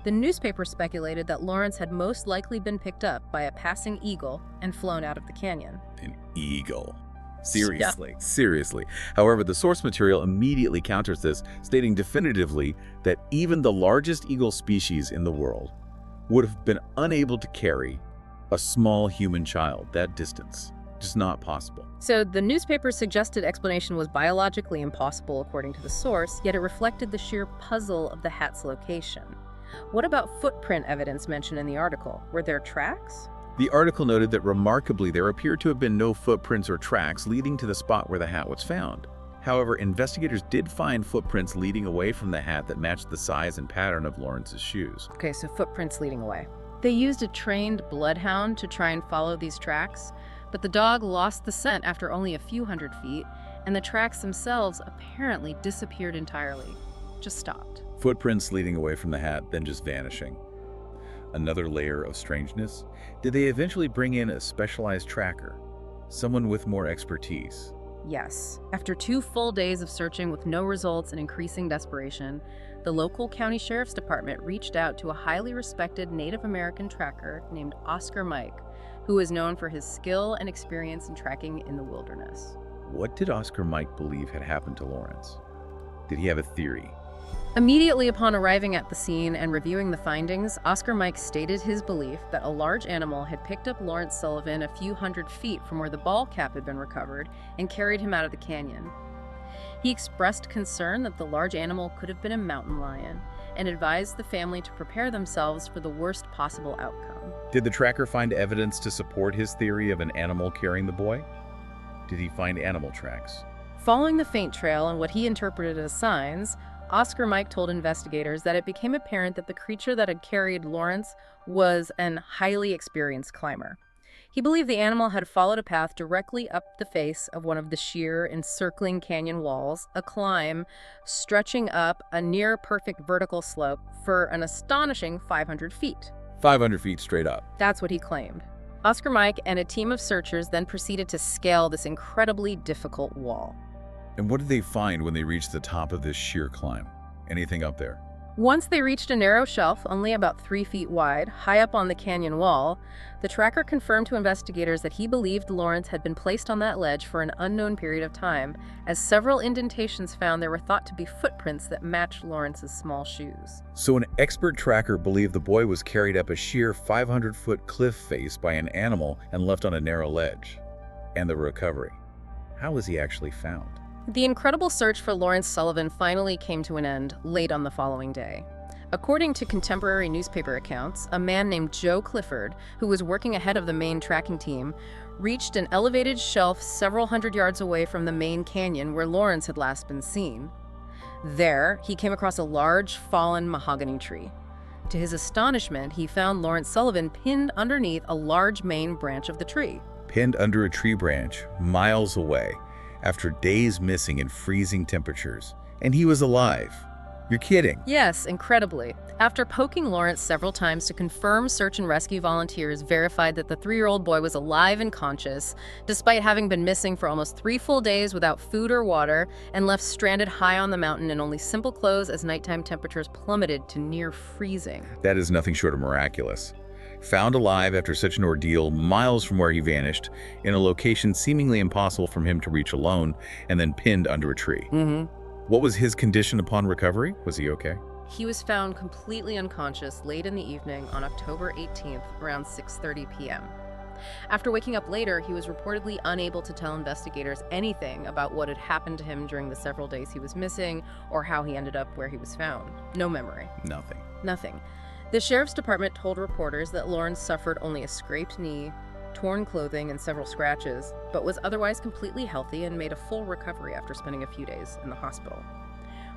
The newspaper speculated that Lawrence had most likely been picked up by a passing eagle and flown out of the canyon. An eagle. Seriously. Yeah. Seriously. However, the source material immediately counters this, stating definitively that even the largest eagle species in the world would have been unable to carry a small human child that distance. Just not possible. So the newspaper's suggested explanation was biologically impossible according to the source, yet it reflected the sheer puzzle of the hat's location. What about footprint evidence mentioned in the article? Were there tracks? The article noted that remarkably there appeared to have been no footprints or tracks leading to the spot where the hat was found. However, investigators did find footprints leading away from the hat that matched the size and pattern of Lawrence's shoes. Okay, so footprints leading away. They used a trained bloodhound to try and follow these tracks, but the dog lost the scent after only a few hundred feet, and the tracks themselves apparently disappeared entirely. Just stopped. Footprints leading away from the hat, then just vanishing. Another layer of strangeness. Did they eventually bring in a specialized tracker? Someone with more expertise? Yes. After 2 full days of searching with no results and increasing desperation, the local county sheriff's department reached out to a highly respected Native American tracker named Oscar Mike, who is known for his skill and experience in tracking in the wilderness. What did Oscar Mike believe had happened to Lawrence? Did he have a theory? Immediately upon arriving at the scene and reviewing the findings, Oscar Mike stated his belief that a large animal had picked up Lawrence Sullivan a few hundred feet from where the ball cap had been recovered and carried him out of the canyon. He expressed concern that the large animal could have been a mountain lion and advised the family to prepare themselves for the worst possible outcome. Did the tracker find evidence to support his theory of an animal carrying the boy? Did he find animal tracks? Following the faint trail and what he interpreted as signs, Oscar Mike told investigators that it became apparent that the creature that had carried Lawrence was an highly experienced climber. He believed the animal had followed a path directly up the face of one of the sheer, encircling canyon walls, a climb stretching up a near-perfect vertical slope for an astonishing 500 feet. 500 feet straight up. That's what he claimed. Oscar Mike and a team of searchers then proceeded to scale this incredibly difficult wall. And what did they find when they reached the top of this sheer climb? Anything up there? Once they reached a narrow shelf, only about 3 feet wide, high up on the canyon wall, the tracker confirmed to investigators that he believed Lawrence had been placed on that ledge for an unknown period of time, as several indentations found there were thought to be footprints that matched Lawrence's small shoes. So an expert tracker believed the boy was carried up a sheer 500-foot cliff face by an animal and left on a narrow ledge. And the recovery. How was he actually found? The incredible search for Lawrence Sullivan finally came to an end late on the following day. According to contemporary newspaper accounts, a man named Joe Clifford, who was working ahead of the main tracking team, reached an elevated shelf several hundred yards away from the main canyon where Lawrence had last been seen. There, he came across a large, fallen mahogany tree. To his astonishment, he found Lawrence Sullivan pinned underneath a large main branch of the tree. Pinned under a tree branch, miles away, after days missing in freezing temperatures. And he was alive. You're kidding. Yes, incredibly. After poking Lawrence several times to confirm, search and rescue volunteers verified that the 3-year-old boy was alive and conscious, despite having been missing for almost 3 full days without food or water and left stranded high on the mountain in only simple clothes as nighttime temperatures plummeted to near freezing. That is nothing short of miraculous. Found alive after such an ordeal miles from where he vanished, in a location seemingly impossible for him to reach alone, and then pinned under a tree. What was his condition upon recovery? Was he okay? He was found completely unconscious late in the evening on October 18th, around 6:30 p.m. After waking up later, he was reportedly unable to tell investigators anything about what had happened to him during the several days he was missing, or how he ended up where he was found. No memory. Nothing. The sheriff's department told reporters that Lawrence suffered only a scraped knee, torn clothing, and several scratches, but was otherwise completely healthy and made a full recovery after spending a few days in the hospital.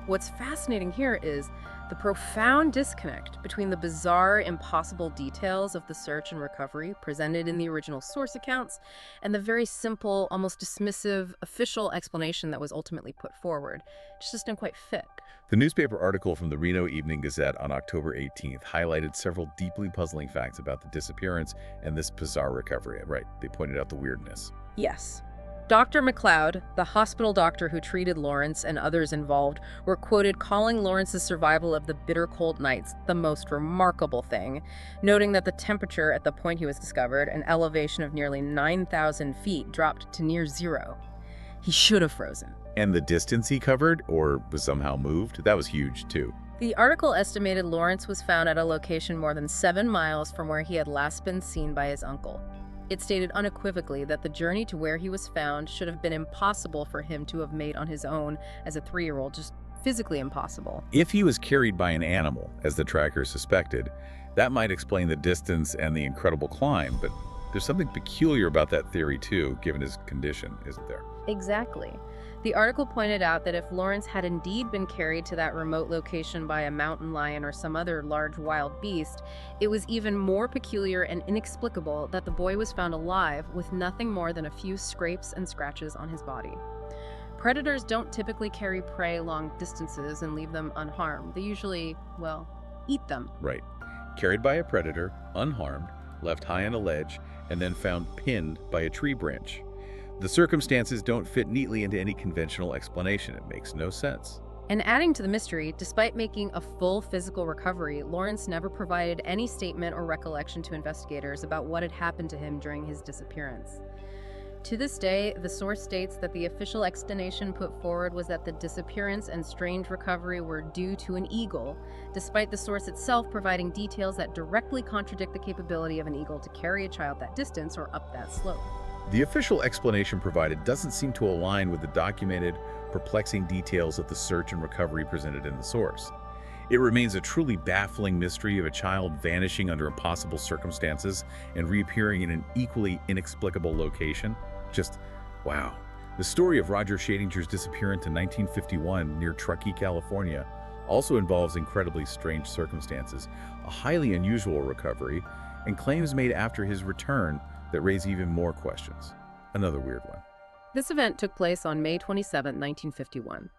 What's fascinating here is the profound disconnect between the bizarre, impossible details of the search and recovery presented in the original source accounts and the very simple, almost dismissive, official explanation that was ultimately put forward. It just didn't quite fit. The newspaper article from the Reno Evening Gazette on October 18th highlighted several deeply puzzling facts about the disappearance and this bizarre recovery. Right, they pointed out the weirdness. Yes. Dr. McLeod, the hospital doctor who treated Lawrence and others involved, were quoted calling Lawrence's survival of the bitter cold nights the most remarkable thing, noting that the temperature at the point he was discovered, an elevation of nearly 9,000 feet, dropped to near zero. He should have frozen. And the distance he covered, or was somehow moved, that was huge too. The article estimated Lawrence was found at a location more than 7 miles from where he had last been seen by his uncle. It stated unequivocally that the journey to where he was found should have been impossible for him to have made on his own as a 3-year-old, just physically impossible. If he was carried by an animal, as the tracker suspected, that might explain the distance and the incredible climb, but there's something peculiar about that theory too, given his condition, isn't there? Exactly. The article pointed out that if Lawrence had indeed been carried to that remote location by a mountain lion or some other large wild beast, it was even more peculiar and inexplicable that the boy was found alive with nothing more than a few scrapes and scratches on his body. Predators don't typically carry prey long distances and leave them unharmed. They usually, well, eat them. Right. Carried by a predator, unharmed, left high on a ledge, and then found pinned by a tree branch. The circumstances don't fit neatly into any conventional explanation. It makes no sense. And adding to the mystery, despite making a full physical recovery, Lawrence never provided any statement or recollection to investigators about what had happened to him during his disappearance. To this day, the source states that the official explanation put forward was that the disappearance and strange recovery were due to an eagle, despite the source itself providing details that directly contradict the capability of an eagle to carry a child that distance or up that slope. The official explanation provided doesn't seem to align with the documented, perplexing details of the search and recovery presented in the source. It remains a truly baffling mystery of a child vanishing under impossible circumstances and reappearing in an equally inexplicable location. Just, wow. The story of Roger Schadinger's disappearance in 1951 near Truckee, California, also involves incredibly strange circumstances, a highly unusual recovery, and claims made after his return that raise even more questions. Another weird one. This event took place on May 27, 1951.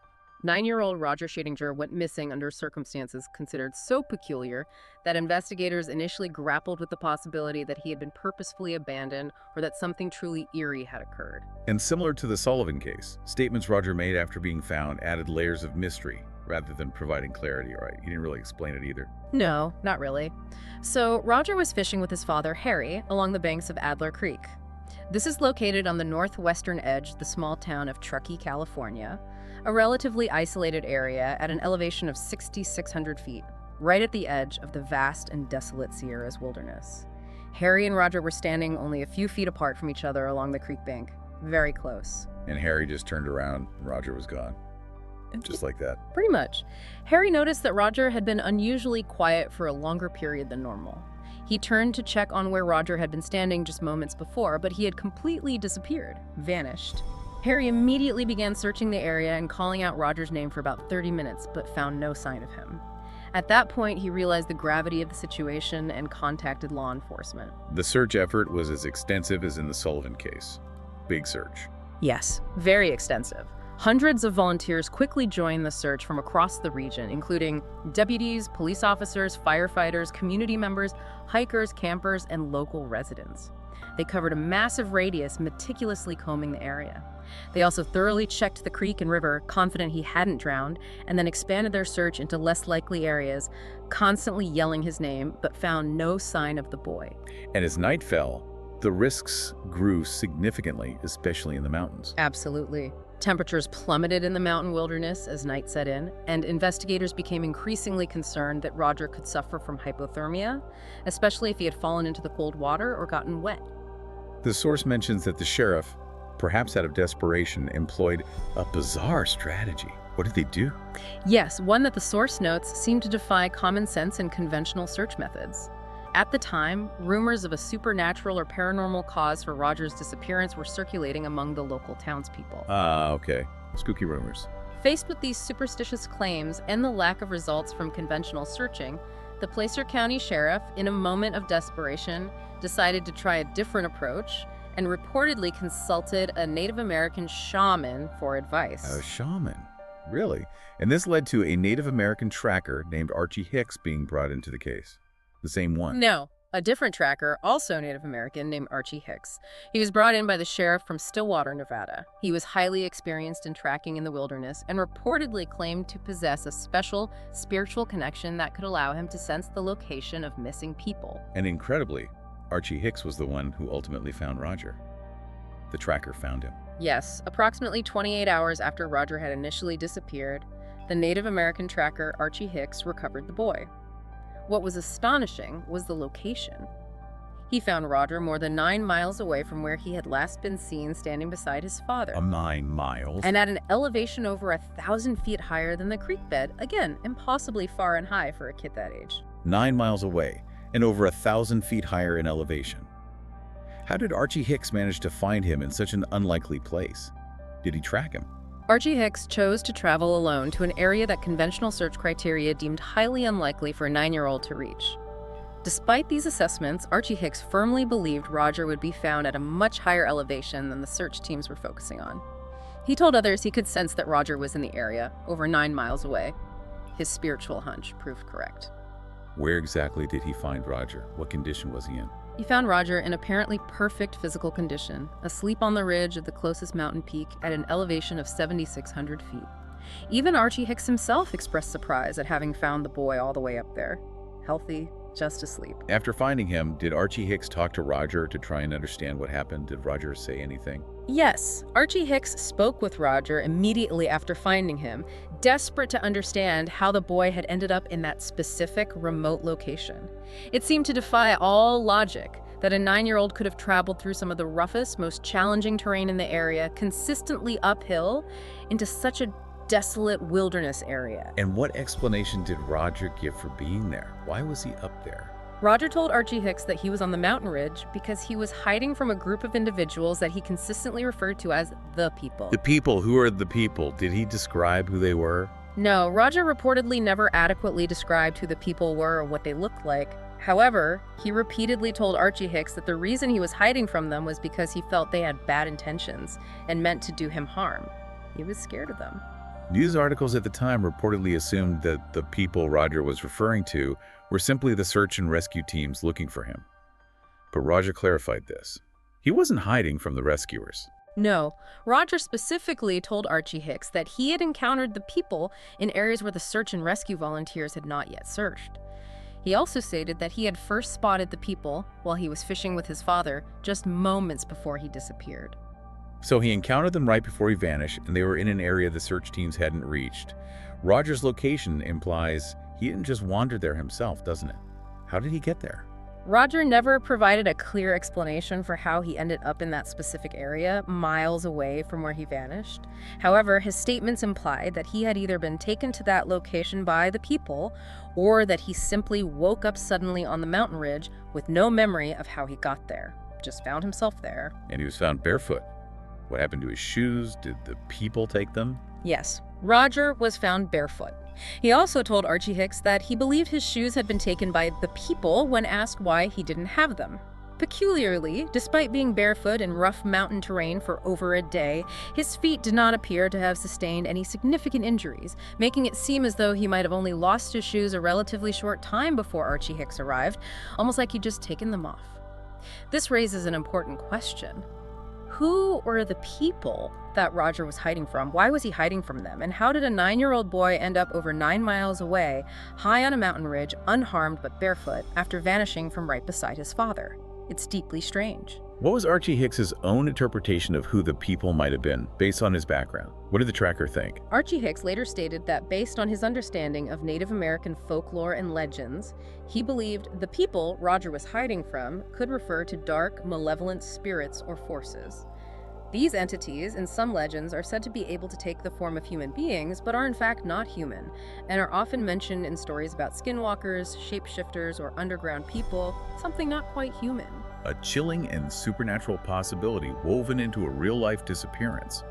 9-year-old Roger Schadinger went missing under circumstances considered so peculiar that investigators initially grappled with the possibility that he had been purposefully abandoned or that something truly eerie had occurred. And similar to the Sullivan case, statements Roger made after being found added layers of mystery rather than providing clarity, right? He didn't really explain it either. No, not really. So, Roger was fishing with his father, Harry, along the banks of Adler Creek. This is located on the northwestern edge of the small town of Truckee, California, a relatively isolated area at an elevation of 6,600 feet, right at the edge of the vast and desolate Sierras wilderness. Harry and Roger were standing only a few feet apart from each other along the creek bank, very close. And Harry just turned around and Roger was gone. Just like that. Pretty much. Harry noticed that Roger had been unusually quiet for a longer period than normal. He turned to check on where Roger had been standing just moments before, but he had completely disappeared, vanished. Harry immediately began searching the area and calling out Roger's name for about 30 minutes, but found no sign of him. At that point, he realized the gravity of the situation and contacted law enforcement. The search effort was as extensive as in the Sullivan case. Big search. Yes, very extensive. Hundreds of volunteers quickly joined the search from across the region, including deputies, police officers, firefighters, community members, hikers, campers, and local residents. They covered a massive radius, meticulously combing the area. They also thoroughly checked the creek and river, confident he hadn't drowned, and then expanded their search into less likely areas, constantly yelling his name, but found no sign of the boy. And as night fell, the risks grew significantly, especially in the mountains. Absolutely. Temperatures plummeted in the mountain wilderness as night set in, and investigators became increasingly concerned that Roger could suffer from hypothermia, especially if he had fallen into the cold water or gotten wet. The source mentions that the sheriff, perhaps out of desperation, employed a bizarre strategy. What did they do? Yes, one that the source notes seemed to defy common sense and conventional search methods. At the time, rumors of a supernatural or paranormal cause for Roger's disappearance were circulating among the local townspeople. Okay. Spooky rumors. Faced with these superstitious claims and the lack of results from conventional searching, the Placer County Sheriff, in a moment of desperation, decided to try a different approach and reportedly consulted a Native American shaman for advice. A shaman? Really? And this led to a Native American tracker named Archie Hicks being brought into the case. The same one? No, a different tracker, also Native American, named Archie Hicks. He was brought in by the sheriff from Stillwater, Nevada. He was highly experienced in tracking in the wilderness and reportedly claimed to possess a special spiritual connection that could allow him to sense the location of missing people. And incredibly, Archie Hicks was the one who ultimately found Roger. The tracker found him. Yes, approximately 28 hours after Roger had initially disappeared, the Native American tracker Archie Hicks recovered the boy. What was astonishing was the location. He found Roger more than 9 miles away from where he had last been seen standing beside his father. 9 miles? And at an elevation over 1,000 feet higher than the creek bed. Again, impossibly far and high for a kid that age. 9 miles away and over 1,000 feet higher in elevation. How did Archie Hicks manage to find him in such an unlikely place? Did he track him? Archie Hicks chose to travel alone to an area that conventional search criteria deemed highly unlikely for a 9-year-old to reach. Despite these assessments, Archie Hicks firmly believed Roger would be found at a much higher elevation than the search teams were focusing on. He told others he could sense that Roger was in the area, over 9 miles away. His spiritual hunch proved correct. Where exactly did he find Roger? What condition was he in? He found Roger in apparently perfect physical condition, asleep on the ridge of the closest mountain peak at an elevation of 7,600 feet. Even Archie Hicks himself expressed surprise at having found the boy all the way up there, healthy, just asleep. After finding him, did Archie Hicks talk to Roger to try and understand what happened? Did Roger say anything? Yes, Archie Hicks spoke with Roger immediately after finding him, desperate to understand how the boy had ended up in that specific remote location. It seemed to defy all logic that a 9-year-old could have traveled through some of the roughest, most challenging terrain in the area, consistently uphill, into such a desolate wilderness area. And what explanation did Roger give for being there? Why was he up there? Roger told Archie Hicks that he was on the mountain ridge because he was hiding from a group of individuals that he consistently referred to as the people. The people? Who are the people? Did he describe who they were? No, Roger reportedly never adequately described who the people were or what they looked like. However, he repeatedly told Archie Hicks that the reason he was hiding from them was because he felt they had bad intentions and meant to do him harm. He was scared of them. News articles at the time reportedly assumed that the people Roger was referring to were simply the search and rescue teams looking for him. But Roger clarified this. He wasn't hiding from the rescuers. No, Roger specifically told Archie Hicks that he had encountered the people in areas where the search and rescue volunteers had not yet searched. He also stated that he had first spotted the people while he was fishing with his father just moments before he disappeared. So he encountered them right before he vanished, and they were in an area the search teams hadn't reached. Roger's location implies he didn't just wander there himself, doesn't it? How did he get there? Roger never provided a clear explanation for how he ended up in that specific area, miles away from where he vanished. However, his statements implied that he had either been taken to that location by the people, or that he simply woke up suddenly on the mountain ridge with no memory of how he got there. Just found himself there. And he was found barefoot. What happened to his shoes? Did the people take them? Yes, Roger was found barefoot. He also told Archie Hicks that he believed his shoes had been taken by the people when asked why he didn't have them. Peculiarly, despite being barefoot in rough mountain terrain for over a day, his feet did not appear to have sustained any significant injuries, making it seem as though he might have only lost his shoes a relatively short time before Archie Hicks arrived, almost like he'd just taken them off. This raises an important question. Who were the people that Roger was hiding from? Why was he hiding from them? And how did a 9-year-old boy end up over 9 miles away, high on a mountain ridge, unharmed but barefoot, after vanishing from right beside his father? It's deeply strange. What was Archie Hicks's own interpretation of who the people might have been, based on his background? What did the tracker think? Archie Hicks later stated that based on his understanding of Native American folklore and legends, he believed the people Roger was hiding from could refer to dark, malevolent spirits or forces. These entities, in some legends, are said to be able to take the form of human beings, but are in fact not human, and are often mentioned in stories about skinwalkers, shapeshifters, or underground people, something not quite human. A chilling and supernatural possibility woven into a real-life disappearance.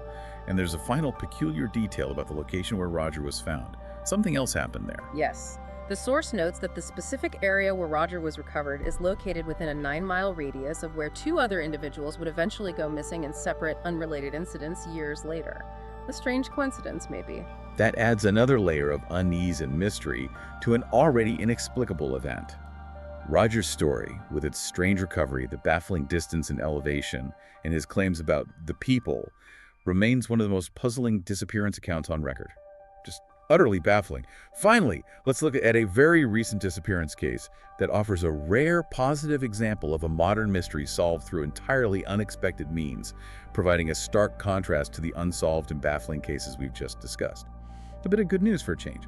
And there's a final peculiar detail about the location where Roger was found. Something else happened there. Yes. The source notes that the specific area where Roger was recovered is located within a 9-mile radius of where 2 other individuals would eventually go missing in separate, unrelated incidents years later. A strange coincidence, maybe. That adds another layer of unease and mystery to an already inexplicable event. Roger's story, with its strange recovery, the baffling distance and elevation, and his claims about the people, remains one of the most puzzling disappearance accounts on record. Just utterly baffling. Finally, let's look at a very recent disappearance case that offers a rare positive example of a modern mystery solved through entirely unexpected means, providing a stark contrast to the unsolved and baffling cases we've just discussed. A bit of good news for a change.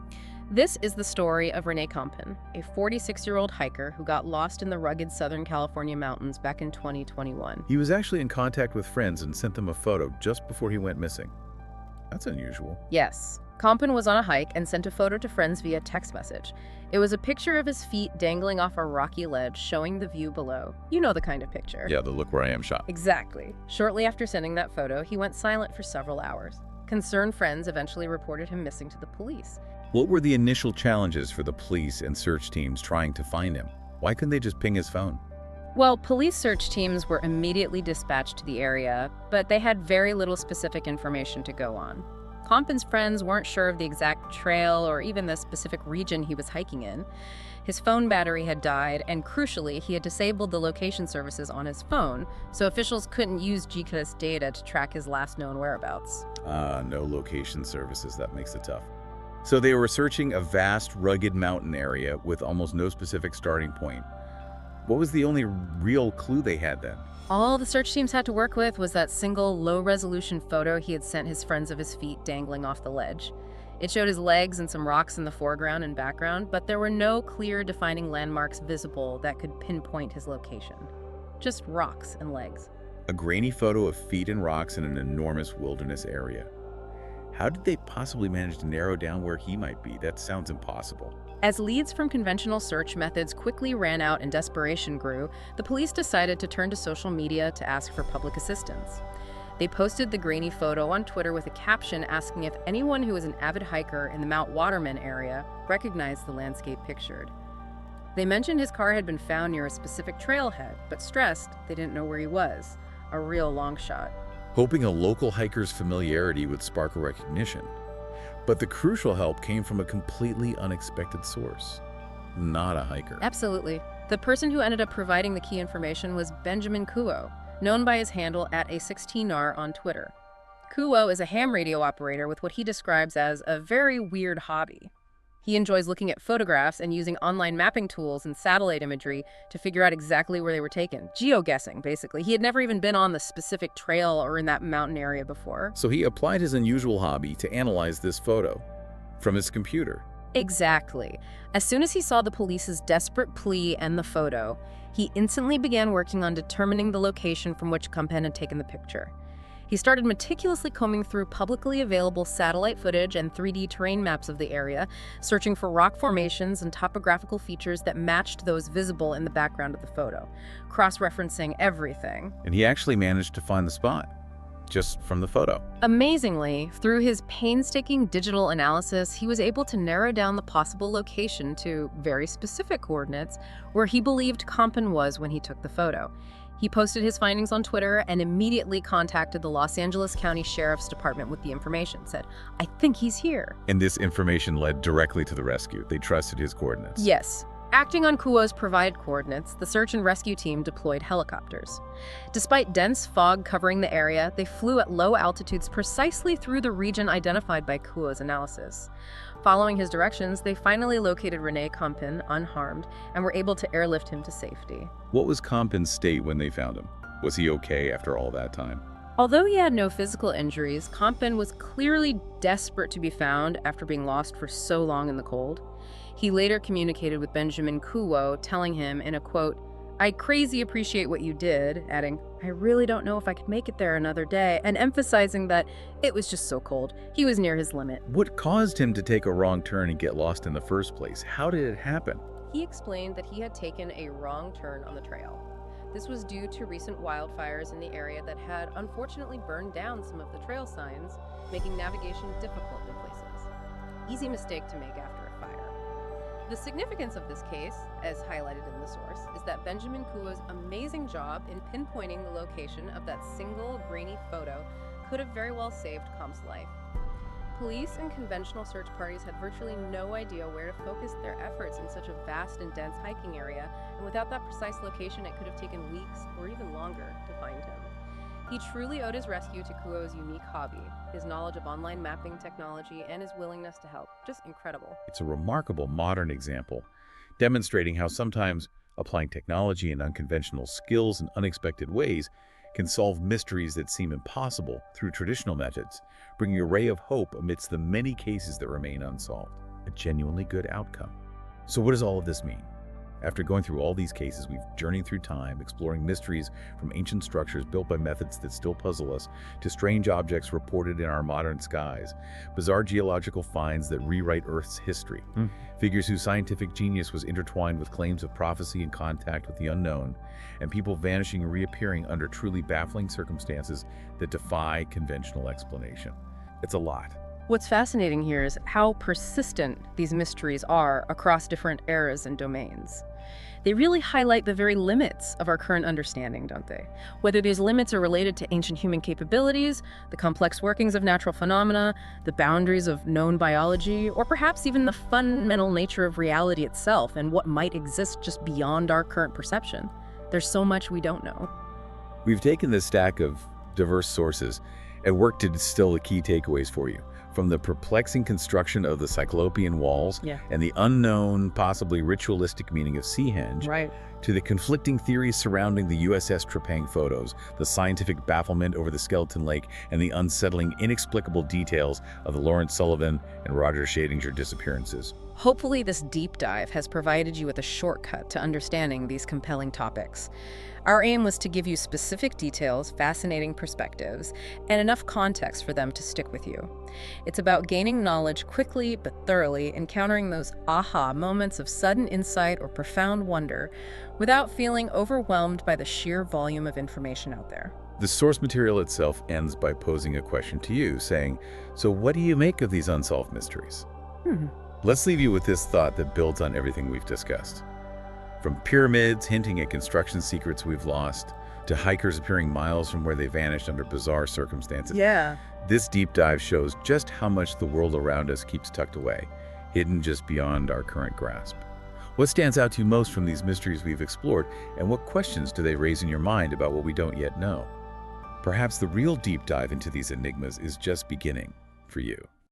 This is the story of Rene Compton, a 46-year-old hiker who got lost in the rugged Southern California mountains back in 2021. He was actually in contact with friends and sent them a photo just before he went missing. That's unusual. Yes. Compton was on a hike and sent a photo to friends via text message. It was a picture of his feet dangling off a rocky ledge, showing the view below. You know the kind of picture. Yeah, the look where I am shot. Exactly. Shortly after sending that photo, he went silent for several hours. Concerned friends eventually reported him missing to the police. What were the initial challenges for the police and search teams trying to find him? Why couldn't they just ping his phone? Well, police search teams were immediately dispatched to the area, but they had very little specific information to go on. Compton's friends weren't sure of the exact trail or even the specific region he was hiking in. His phone battery had died, and crucially, he had disabled the location services on his phone, so officials couldn't use GPS data to track his last known whereabouts. No location services. That makes it tough. So they were searching a vast, rugged mountain area with almost no specific starting point. What was the only real clue they had then? All the search teams had to work with was that single low-resolution photo he had sent his friends of his feet dangling off the ledge. It showed his legs and some rocks in the foreground and background, but there were no clear defining landmarks visible that could pinpoint his location. Just rocks and legs. A grainy photo of feet and rocks in an enormous wilderness area. How did they possibly manage to narrow down where he might be? That sounds impossible. As leads from conventional search methods quickly ran out and desperation grew, the police decided to turn to social media to ask for public assistance. They posted the grainy photo on Twitter with a caption asking if anyone who was an avid hiker in the Mount Waterman area recognized the landscape pictured. They mentioned his car had been found near a specific trailhead, but stressed they didn't know where he was. A real long shot. Hoping a local hiker's familiarity would spark a recognition. But the crucial help came from a completely unexpected source. Not a hiker. Absolutely. The person who ended up providing the key information was Benjamin Kuo, known by his handle @A16R on Twitter. Kuo is a ham radio operator with what he describes as a very weird hobby. He enjoys looking at photographs and using online mapping tools and satellite imagery to figure out exactly where they were taken. Geoguessing, basically. He had never even been on the specific trail or in that mountain area before. So he applied his unusual hobby to analyze this photo from his computer. Exactly. As soon as he saw the police's desperate plea and the photo, he instantly began working on determining the location from which Kampen had taken the picture. He started meticulously combing through publicly available satellite footage and 3D terrain maps of the area, searching for rock formations and topographical features that matched those visible in the background of the photo, cross-referencing everything. And he actually managed to find the spot, just from the photo. Amazingly, through his painstaking digital analysis, he was able to narrow down the possible location to very specific coordinates where he believed Kampen was when he took the photo. He posted his findings on Twitter and immediately contacted the Los Angeles County Sheriff's Department with the information, said, "I think he's here." And this information led directly to the rescue. They trusted his coordinates. Yes. Acting on Kuo's provided coordinates, the search and rescue team deployed helicopters. Despite dense fog covering the area, they flew at low altitudes precisely through the region identified by Kuo's analysis. Following his directions, they finally located Rene Kampen unharmed and were able to airlift him to safety. What was Kampen's state when they found him? Was he okay after all that time? Although he had no physical injuries, Kampen was clearly desperate to be found after being lost for so long in the cold. He later communicated with Benjamin Kuo, telling him in a quote, "I crazy appreciate what you did," adding, "I really don't know if I could make it there another day," and emphasizing that it was just so cold. He was near his limit. What caused him to take a wrong turn and get lost in the first place? How did it happen? He explained that he had taken a wrong turn on the trail. This was due to recent wildfires in the area that had unfortunately burned down some of the trail signs, making navigation difficult in places. Easy mistake to make after a fire. The significance of this case, as highlighted in the source, is that Benjamin Kuo's amazing job in pinpointing the location of that single grainy photo could have very well saved Kamp's life. Police and conventional search parties had virtually no idea where to focus their efforts in such a vast and dense hiking area, and without that precise location, it could have taken weeks or even longer to find him. He truly owed his rescue to Kuo's unique hobby, his knowledge of online mapping technology, and his willingness to help. Just incredible. It's a remarkable modern example, demonstrating how sometimes applying technology and unconventional skills in unexpected ways can solve mysteries that seem impossible through traditional methods, bringing a ray of hope amidst the many cases that remain unsolved. A genuinely good outcome. So what does all of this mean? After going through all these cases, we've journeyed through time, exploring mysteries from ancient structures built by methods that still puzzle us, to strange objects reported in our modern skies, bizarre geological finds that rewrite Earth's history, figures whose scientific genius was intertwined with claims of prophecy and contact with the unknown, and people vanishing and reappearing under truly baffling circumstances that defy conventional explanation. It's a lot. What's fascinating here is how persistent these mysteries are across different eras and domains. They really highlight the very limits of our current understanding, don't they? Whether these limits are related to ancient human capabilities, the complex workings of natural phenomena, the boundaries of known biology, or perhaps even the fundamental nature of reality itself and what might exist just beyond our current perception. There's so much we don't know. We've taken this stack of diverse sources and worked to distill the key takeaways for you. From the perplexing construction of the Cyclopean walls Yeah. and the unknown, possibly ritualistic meaning of Seahenge, Right. to the conflicting theories surrounding the USS Trepang photos, the scientific bafflement over the Skeleton Lake, and the unsettling, inexplicable details of the Lawrence Sullivan and Roger Schadinger disappearances. Hopefully, this deep dive has provided you with a shortcut to understanding these compelling topics. Our aim was to give you specific details, fascinating perspectives, and enough context for them to stick with you. It's about gaining knowledge quickly but thoroughly, encountering those aha moments of sudden insight or profound wonder without feeling overwhelmed by the sheer volume of information out there. The source material itself ends by posing a question to you, saying, "So what do you make of these unsolved mysteries?" Let's leave you with this thought that builds on everything we've discussed. From pyramids hinting at construction secrets we've lost, to hikers appearing miles from where they vanished under bizarre circumstances. Yeah. This deep dive shows just how much the world around us keeps tucked away, hidden just beyond our current grasp. What stands out to you most from these mysteries we've explored, and what questions do they raise in your mind about what we don't yet know? Perhaps the real deep dive into these enigmas is just beginning for you.